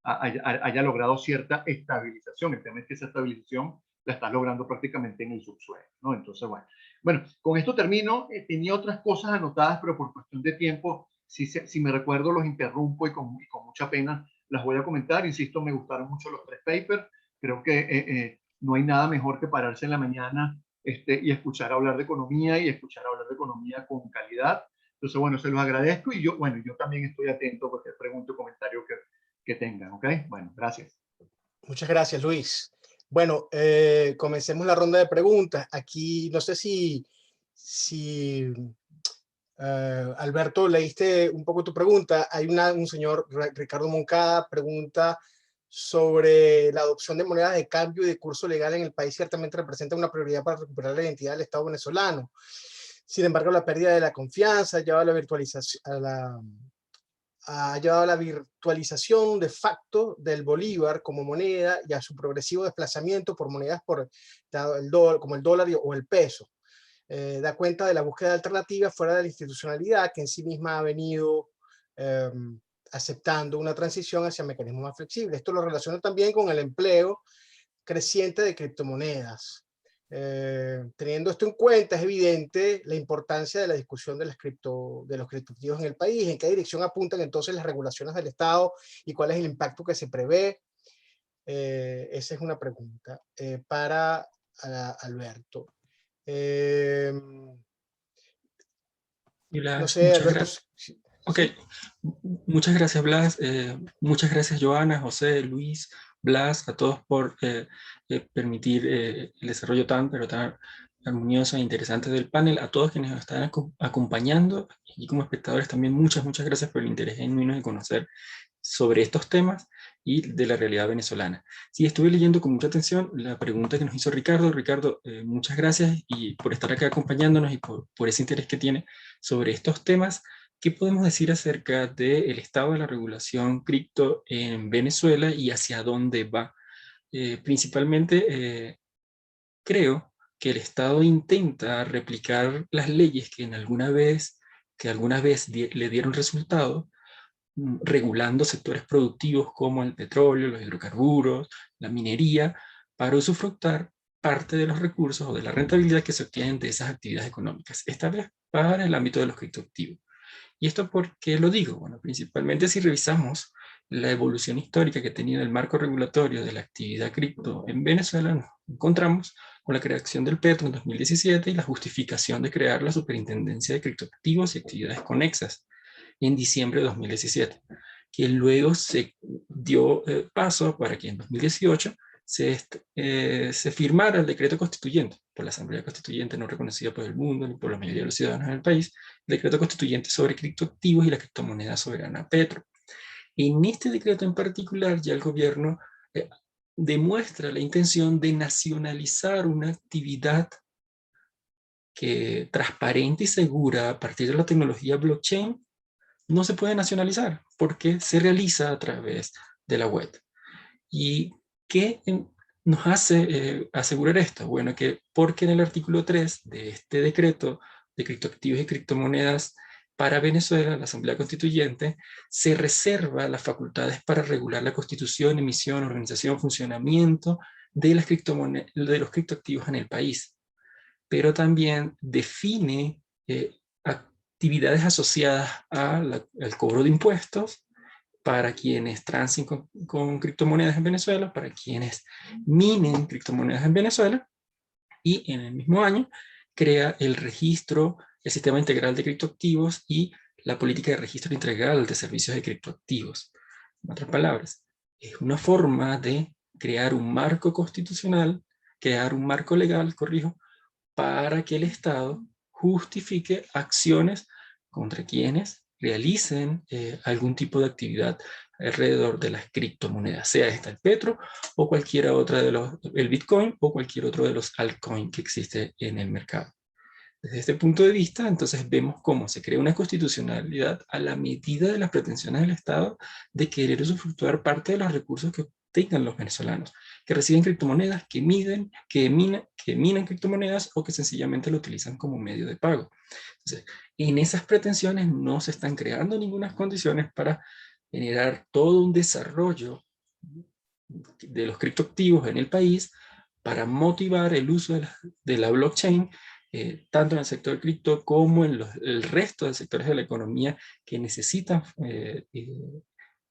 [SPEAKER 2] haya logrado cierta estabilización. El tema es que esa estabilización la estás logrando prácticamente en el subsuelo, ¿no? Entonces, bueno, con esto termino. Tenía otras cosas anotadas, pero por cuestión de tiempo, si me recuerdo, los interrumpo y con mucha pena las voy a comentar. Insisto, me gustaron mucho los 3 papers. Creo que no hay nada mejor que pararse en la mañana y escuchar hablar de economía y escuchar hablar de economía con calidad. Entonces, bueno, se los agradezco y yo también estoy atento a cualquier pregunta o comentario que tengan, ¿ok? Bueno, gracias.
[SPEAKER 3] Muchas gracias, Luis. Bueno, comencemos la ronda de preguntas. Aquí, no sé si Alberto, leíste un poco tu pregunta. Hay un señor, Ricardo Moncada, pregunta sobre la adopción de monedas de cambio y de curso legal en el país. Ciertamente representa una prioridad para recuperar la identidad del Estado venezolano. Sin embargo, la pérdida de la confianza lleva a la virtualización, ha llevado a la virtualización de facto del bolívar como moneda y a su progresivo desplazamiento por monedas como el dólar o el peso. Da cuenta de la búsqueda de alternativas fuera de la institucionalidad que en sí misma ha venido aceptando una transición hacia mecanismos más flexibles. Esto lo relaciona también con el empleo creciente de criptomonedas. Teniendo esto en cuenta, es evidente la importancia de la discusión de los criptoactivos en el país, en qué dirección apuntan entonces las regulaciones del Estado y cuál es el impacto que se prevé. Esa es una pregunta para Alberto. No sé, Alberto.
[SPEAKER 4] Ok, muchas gracias, Blas. Muchas gracias, Joana, José, Luis, Blas, a todos por permitir el desarrollo pero tan armonioso e interesante del panel. A todos quienes nos están acompañando y como espectadores también muchas gracias por el interés genuino de conocer sobre estos temas y de la realidad venezolana. Sí, estuve leyendo con mucha atención la pregunta que nos hizo Ricardo. Ricardo, muchas gracias y por estar acá acompañándonos y por ese interés que tiene sobre estos temas. ¿Qué podemos decir acerca del estado de la regulación cripto en Venezuela y hacia dónde va? Principalmente, creo que el Estado intenta replicar las leyes que alguna vez le dieron resultado, regulando sectores productivos como el petróleo, los hidrocarburos, la minería, para usufructar parte de los recursos o de la rentabilidad que se obtienen de esas actividades económicas, esta vez para el ámbito de los criptoactivos. ¿Y esto por qué lo digo? Bueno, principalmente si revisamos la evolución histórica que ha tenido el marco regulatorio de la actividad cripto en Venezuela, nos encontramos con la creación del Petro en 2017 y la justificación de crear la Superintendencia de Criptoactivos y Actividades Conexas en diciembre de 2017, que luego se dio paso para que en 2018 se firmara el decreto constituyente por la Asamblea Constituyente no reconocida por el mundo ni por la mayoría de los ciudadanos del país, el decreto constituyente sobre criptoactivos y la criptomoneda soberana Petro. En este decreto en particular ya el gobierno demuestra la intención de nacionalizar una actividad que transparente y segura a partir de la tecnología blockchain no se puede nacionalizar porque se realiza a través de la web. ¿Y qué nos hace asegurar esto? Bueno, que porque en el artículo 3 de este decreto de criptoactivos y criptomonedas para Venezuela, la Asamblea Constituyente, se reserva las facultades para regular la constitución, emisión, organización, funcionamiento de las de los criptoactivos en el país. Pero también define actividades asociadas al cobro de impuestos para quienes transen con criptomonedas en Venezuela, para quienes minen criptomonedas en Venezuela, y en el mismo año crea el registro, el sistema integral de criptoactivos y la política de registro integral de servicios de criptoactivos. En otras palabras, es una forma de crear un marco constitucional, crear un marco legal, para que el Estado justifique acciones contra quienes realicen algún tipo de actividad alrededor de las criptomonedas, sea esta el Petro o cualquiera otra el Bitcoin o cualquier otro de los altcoins que existe en el mercado. Desde este punto de vista, entonces vemos cómo se crea una constitucionalidad a la medida de las pretensiones del Estado de querer usufructuar parte de los recursos que obtengan los venezolanos, que reciben criptomonedas, que minan criptomonedas o que sencillamente lo utilizan como medio de pago. Entonces, en esas pretensiones no se están creando ninguna condiciones para generar todo un desarrollo de los criptoactivos en el país para motivar el uso de la blockchain, tanto en el sector cripto como en el resto de sectores de la economía que necesitan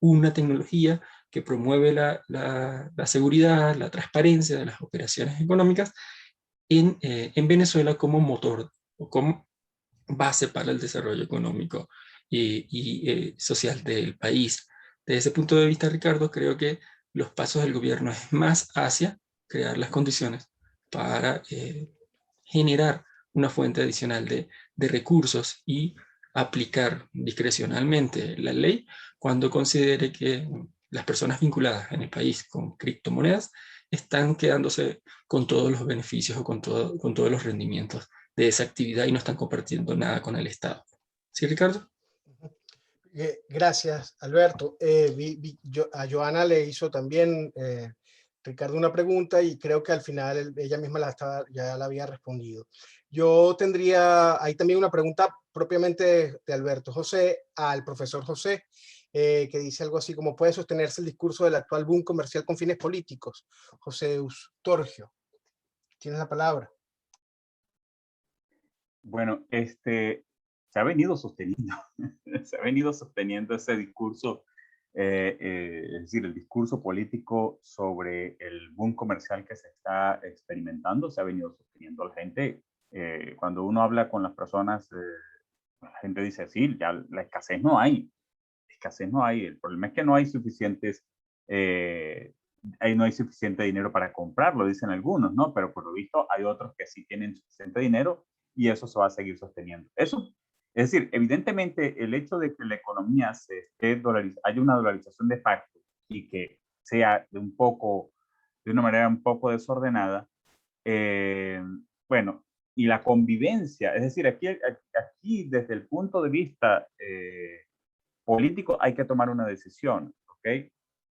[SPEAKER 4] una tecnología que promueve la seguridad, la transparencia de las operaciones económicas en Venezuela como motor o como base para el desarrollo económico y social del país. Desde ese punto de vista, Ricardo, creo que los pasos del gobierno es más hacia crear las condiciones para generar una fuente adicional de recursos y aplicar discrecionalmente la ley cuando considere que las personas vinculadas en el país con criptomonedas están quedándose con todos los beneficios o con todos los rendimientos de esa actividad y no están compartiendo nada con el Estado. ¿Sí, Ricardo?
[SPEAKER 3] Gracias, Alberto. A Joana le hizo también Ricardo una pregunta y creo que al final ella misma ya la había respondido. Yo tendría ahí también una pregunta propiamente de Alberto José al profesor José, que dice algo así como: ¿puede sostenerse el discurso del actual boom comercial con fines políticos? José Eustorgio, tienes la palabra.
[SPEAKER 5] Bueno, se ha venido sosteniendo, se ha venido sosteniendo ese discurso, es decir, el discurso político sobre el boom comercial que se está experimentando, se ha venido sosteniendo. La gente, cuando uno habla con las personas, la gente dice, sí, ya la escasez no hay, el problema es que no hay suficientes, no hay suficiente dinero para comprarlo, dicen algunos, ¿no? Pero por lo visto hay otros que sí tienen suficiente dinero y eso se va a seguir sosteniendo. Eso, es decir, evidentemente el hecho de que la economía se esté haya una dolarización de facto y que sea de una manera un poco desordenada, bueno, y la convivencia, es decir, aquí desde el punto de vista político hay que tomar una decisión, ¿ok?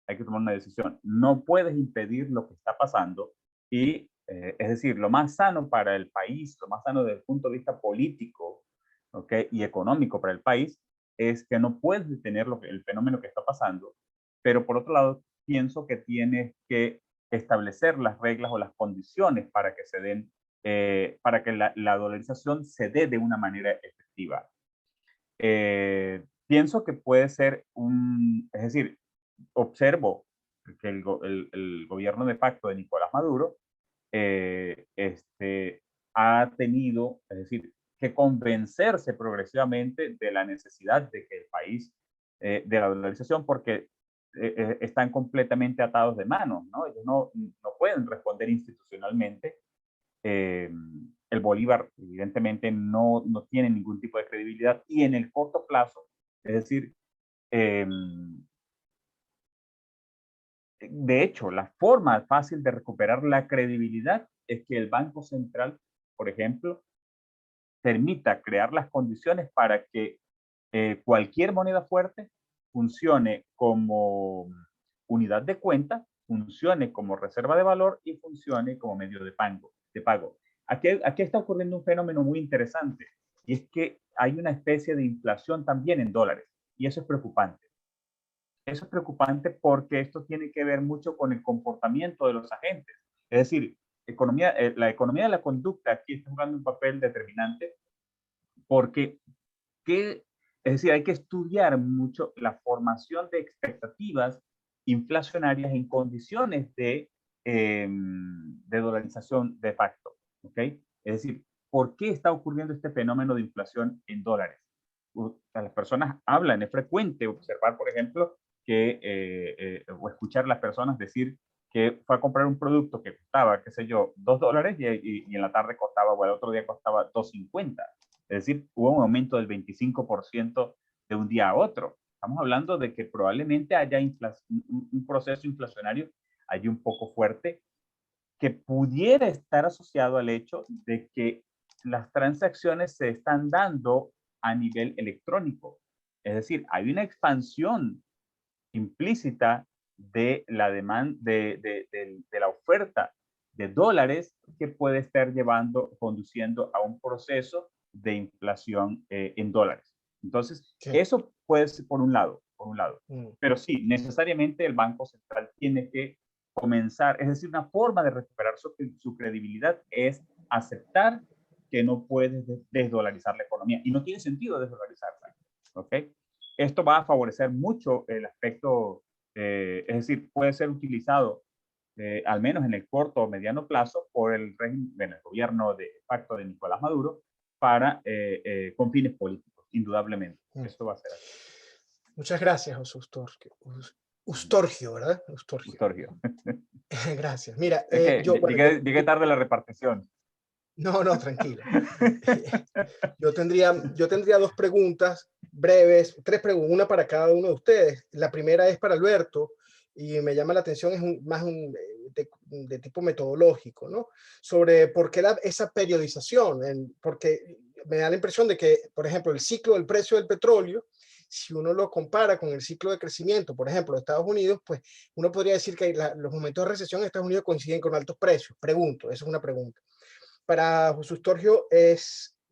[SPEAKER 5] Hay que tomar una decisión. No puedes impedir lo que está pasando y, es decir, lo más sano para el país, lo más sano desde el punto de vista político, ¿ok? Y económico para el país, es que no puedes detener el fenómeno que está pasando, pero por otro lado, pienso que tienes que establecer las reglas o las condiciones para que se den, para que la dolarización se dé de una manera efectiva. Pienso que puede ser es decir, observo que el gobierno de facto de Nicolás Maduro ha tenido, es decir, que convencerse progresivamente de la necesidad de que el país, de la dolarización, porque están completamente atados de manos, ¿no? Ellos no pueden responder institucionalmente. El Bolívar evidentemente no tiene ningún tipo de credibilidad y en el corto plazo, es decir, de hecho, la forma fácil de recuperar la credibilidad es que el Banco Central, por ejemplo, permita crear las condiciones para que cualquier moneda fuerte funcione como unidad de cuenta, funcione como reserva de valor y funcione como medio de pago. Aquí está ocurriendo un fenómeno muy interesante y es que hay una especie de inflación también en dólares y eso es preocupante. Eso es preocupante porque esto tiene que ver mucho con el comportamiento de los agentes. Es decir, la economía de la conducta aquí está jugando un papel determinante porque es decir, hay que estudiar mucho la formación de expectativas inflacionarias en condiciones de dolarización de facto. ¿Ok? Es decir, ¿por qué está ocurriendo este fenómeno de inflación en dólares? Las personas hablan, es frecuente observar, por ejemplo, o escuchar a las personas decir que fue a comprar un producto que costaba, qué sé yo, $2 y en la tarde costaba, o el otro día costaba $2.50. Es decir, hubo un aumento del 25% de un día a otro. Estamos hablando de que probablemente haya un proceso inflacionario allí un poco fuerte que pudiera estar asociado al hecho de que las transacciones se están dando a nivel electrónico. Es decir, hay una expansión implícita de la demanda, de la oferta de dólares que puede estar conduciendo a un proceso de inflación en dólares. Entonces, eso puede ser por un lado. Pero sí, necesariamente el Banco Central tiene que comenzar, es decir, una forma de recuperar su credibilidad es aceptar que no puedes desdolarizar la economía. Y no tiene sentido desdolarizarla. ¿Ok? Esto va a favorecer mucho el aspecto, es decir, puede ser utilizado al menos en el corto o mediano plazo por el régimen, el gobierno de facto de Nicolás Maduro para con fines políticos, indudablemente. Esto va a ser así.
[SPEAKER 3] Muchas gracias, José Ustorgio, ¿verdad?
[SPEAKER 5] Ustorgio.
[SPEAKER 3] Gracias. Mira,
[SPEAKER 5] Es que
[SPEAKER 3] yo, bueno,
[SPEAKER 5] llegué tarde a la repartición.
[SPEAKER 3] No, tranquilo. Yo tendría dos preguntas breves, tres preguntas, una para cada uno de ustedes. La primera es para Alberto y me llama la atención, es de tipo metodológico, ¿no? Sobre por qué esa periodización, porque me da la impresión de que, por ejemplo, el ciclo del precio del petróleo, si uno lo compara con el ciclo de crecimiento, por ejemplo, de Estados Unidos, pues uno podría decir que los momentos de recesión en Estados Unidos coinciden con altos precios. Pregunto, esa es una pregunta. Para José Ustorgio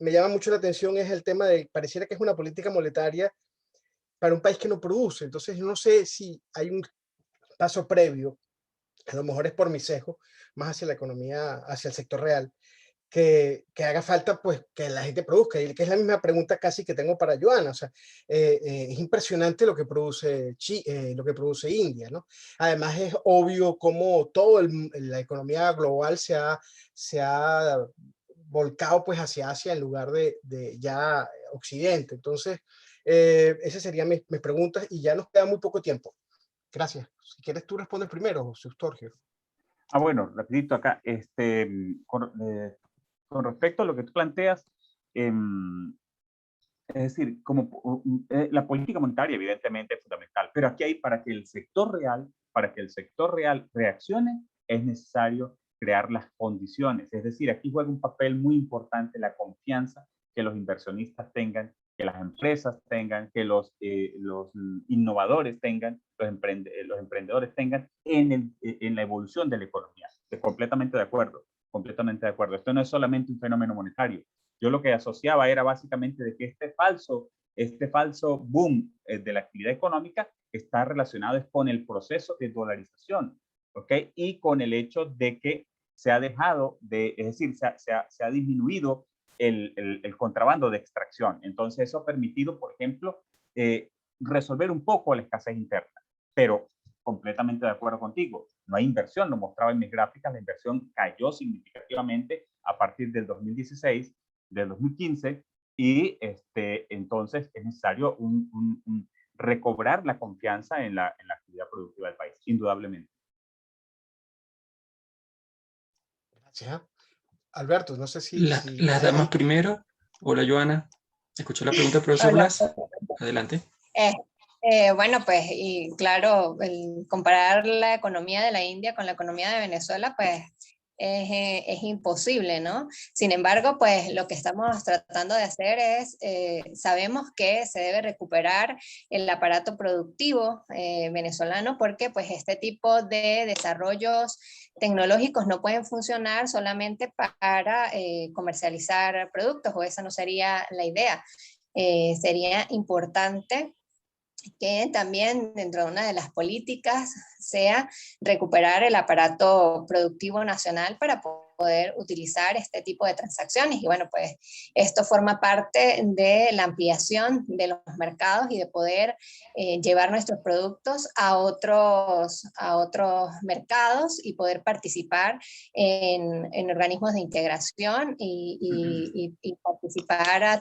[SPEAKER 3] me llama mucho la atención es el tema de, pareciera que es una política monetaria para un país que no produce. Entonces, yo no sé si hay un paso previo, a lo mejor es por mi sesgo, más hacia la economía, hacia el sector real, que haga falta pues que la gente produzca, y que es la misma pregunta casi que tengo para Joana. O sea, es impresionante lo que produce India, ¿no? Además es obvio cómo la economía global se ha volcado pues hacia Asia en lugar de ya Occidente. Entonces, esas serían mis preguntas y ya nos queda muy poco tiempo. Gracias. Si quieres tú respondes primero, José Ustorgio.
[SPEAKER 5] Bueno, rapidito acá, con respecto a lo que tú planteas, es decir, la política monetaria evidentemente es fundamental, pero aquí hay para que el sector real reaccione, es necesario crear las condiciones. Es decir, aquí juega un papel muy importante la confianza que los inversionistas tengan, que las empresas tengan, que los innovadores tengan, los emprendedores tengan en la evolución de la economía. Estoy completamente de acuerdo, completamente de acuerdo. Esto no es solamente un fenómeno monetario. Yo lo que asociaba era básicamente de que este falso boom de la actividad económica está relacionado con el proceso de dolarización, ¿ok? Y con el hecho de que se ha dejado es decir, se ha disminuido el contrabando de extracción. Entonces eso ha permitido, por ejemplo, resolver un poco la escasez interna. Pero completamente de acuerdo contigo, no hay inversión, lo mostraba en mis gráficas, la inversión cayó significativamente a partir del 2016, del 2015, y entonces es necesario recobrar la confianza en la actividad productiva del país, indudablemente.
[SPEAKER 3] Gracias. Alberto, no sé si...
[SPEAKER 4] Las damas primero. Hola, Joana. ¿Escuchó la pregunta del profesor Blas? Adelante.
[SPEAKER 6] Bueno, pues, y claro, comparar la economía de la India con la economía de Venezuela, pues, es imposible, ¿no? Sin embargo, pues lo que estamos tratando de hacer es, sabemos que se debe recuperar el aparato productivo venezolano, porque pues este tipo de desarrollos tecnológicos no pueden funcionar solamente para comercializar productos, o esa no sería la idea. Sería importante que también dentro de una de las políticas sea recuperar el aparato productivo nacional para poder utilizar este tipo de transacciones. Y bueno, pues esto forma parte de la ampliación de los mercados y de poder llevar nuestros productos a otros mercados y poder participar en organismos de integración y participar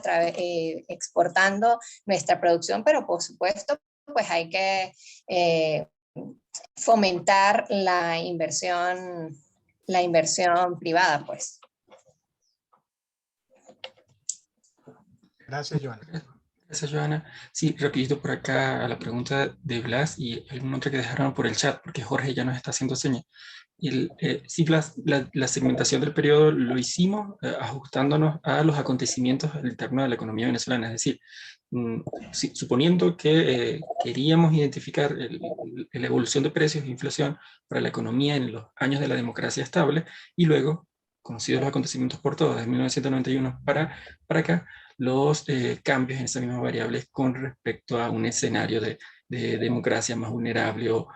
[SPEAKER 6] exportando nuestra producción, pero por supuesto pues hay que fomentar la inversión privada, pues.
[SPEAKER 3] Gracias, Joana.
[SPEAKER 4] Gracias, Joana. Sí, rapidito por acá a la pregunta de Blas y alguna otra que dejaron por el chat, porque Jorge ya nos está haciendo señas. Sí, Blas, la segmentación del periodo lo hicimos ajustándonos a los acontecimientos internos de la economía venezolana, es decir, suponiendo que queríamos identificar la evolución de precios e inflación para la economía en los años de la democracia estable, y luego, conocidos los acontecimientos por todos, de 1991 para acá, los cambios en esas mismas variables con respecto a un escenario de democracia más vulnerable o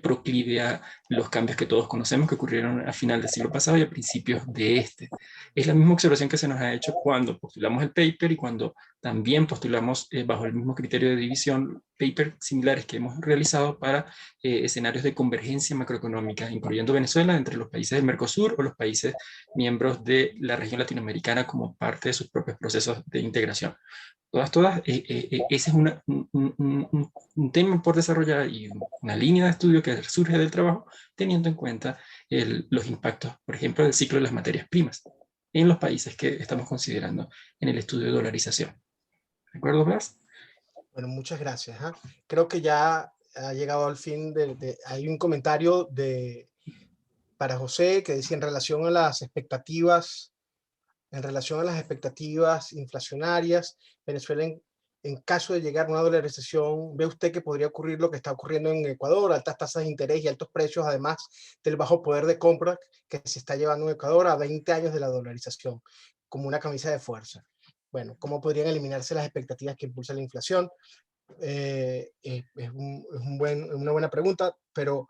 [SPEAKER 4] proclive a los cambios que todos conocemos que ocurrieron a final del siglo pasado y a principios de este. Es la misma observación que se nos ha hecho cuando postulamos el paper y cuando también postulamos bajo el mismo criterio de división papers similares que hemos realizado para escenarios de convergencia macroeconómica, incluyendo Venezuela entre los países del Mercosur o los países miembros de la región latinoamericana como parte de sus propios procesos de integración. Ese es un tema por desarrollar y una línea de estudio que surge del trabajo teniendo en cuenta los impactos, por ejemplo, del ciclo de las materias primas en los países que estamos considerando en el estudio de dolarización. ¿De acuerdo, Blas?
[SPEAKER 3] Bueno, muchas gracias. Creo que ya ha llegado al fin hay un comentario para José que dice en relación a las expectativas inflacionarias, Venezuela en caso de llegar a una dolarización, ¿ve usted que podría ocurrir lo que está ocurriendo en Ecuador? Altas tasas de interés y altos precios, además del bajo poder de compra que se está llevando en Ecuador a 20 años de la dolarización, como una camisa de fuerza. Bueno, ¿cómo podrían eliminarse las expectativas que impulsan la inflación? Es una buena pregunta, pero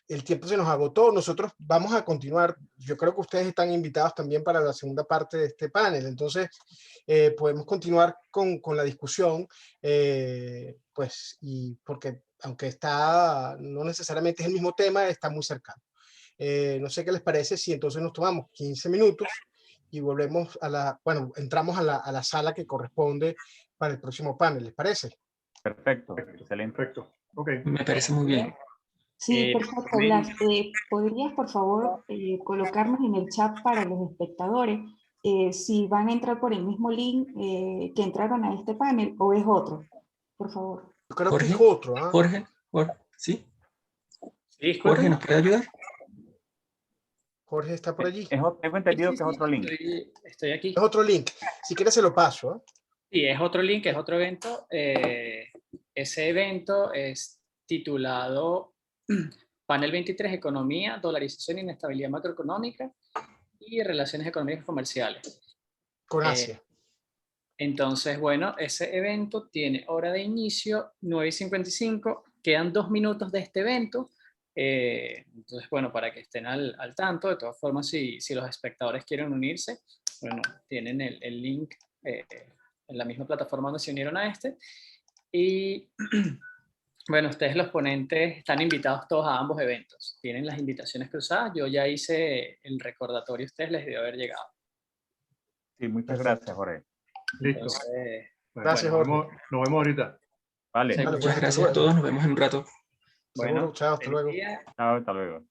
[SPEAKER 3] el tiempo se nos agotó. Nosotros vamos a continuar. Yo creo que ustedes están invitados también para la segunda parte de este panel. Entonces, podemos continuar con la discusión, pues, y porque aunque no necesariamente es el mismo tema, está muy cercano. No sé qué les parece si entonces nos tomamos 15 minutos y volvemos entramos a la sala que corresponde para el próximo panel. ¿Les parece?
[SPEAKER 5] Perfecto, excelente.
[SPEAKER 2] Perfecto. Okay.
[SPEAKER 4] Me parece muy bien.
[SPEAKER 7] Sí, perfecto, Blas. ¿Podrías, por favor, colocarnos en el chat para los espectadores si van a entrar por el mismo link que entraron a este panel o es otro? Por favor.
[SPEAKER 3] Yo creo
[SPEAKER 4] Jorge,
[SPEAKER 3] que es otro.
[SPEAKER 4] Jorge, ¿sí?
[SPEAKER 1] Sí,
[SPEAKER 4] Jorge, ¿nos puede ayudar?
[SPEAKER 3] Jorge está por allí.
[SPEAKER 5] Tengo entendido que es otro link.
[SPEAKER 1] Estoy aquí.
[SPEAKER 3] Es otro link. Si quieres se lo paso.
[SPEAKER 1] Sí, es otro link, es otro evento. Ese evento es titulado Panel 23, Economía, Dolarización, Inestabilidad Macroeconómica y Relaciones Económicas Comerciales.
[SPEAKER 3] Con Asia.
[SPEAKER 1] Entonces, bueno, ese evento tiene hora de inicio, 9:55. Quedan 2 minutos de este evento. Entonces, bueno, para que estén al tanto, de todas formas, si los espectadores quieren unirse, bueno, tienen el link en la misma plataforma donde se unieron a este. Y bueno, ustedes los ponentes están invitados todos a ambos eventos. Tienen las invitaciones cruzadas. Yo ya hice el recordatorio, ustedes les debe haber llegado.
[SPEAKER 5] Sí, muchas gracias, Jorge.
[SPEAKER 2] Listo.
[SPEAKER 1] Entonces,
[SPEAKER 3] Gracias, Jorge.
[SPEAKER 2] Nos vemos ahorita.
[SPEAKER 5] Vale.
[SPEAKER 4] Muchas gracias a todos. Nos vemos en un rato.
[SPEAKER 1] bueno,
[SPEAKER 3] Chao, hasta luego.
[SPEAKER 1] feliz día.
[SPEAKER 5] Chao, hasta luego.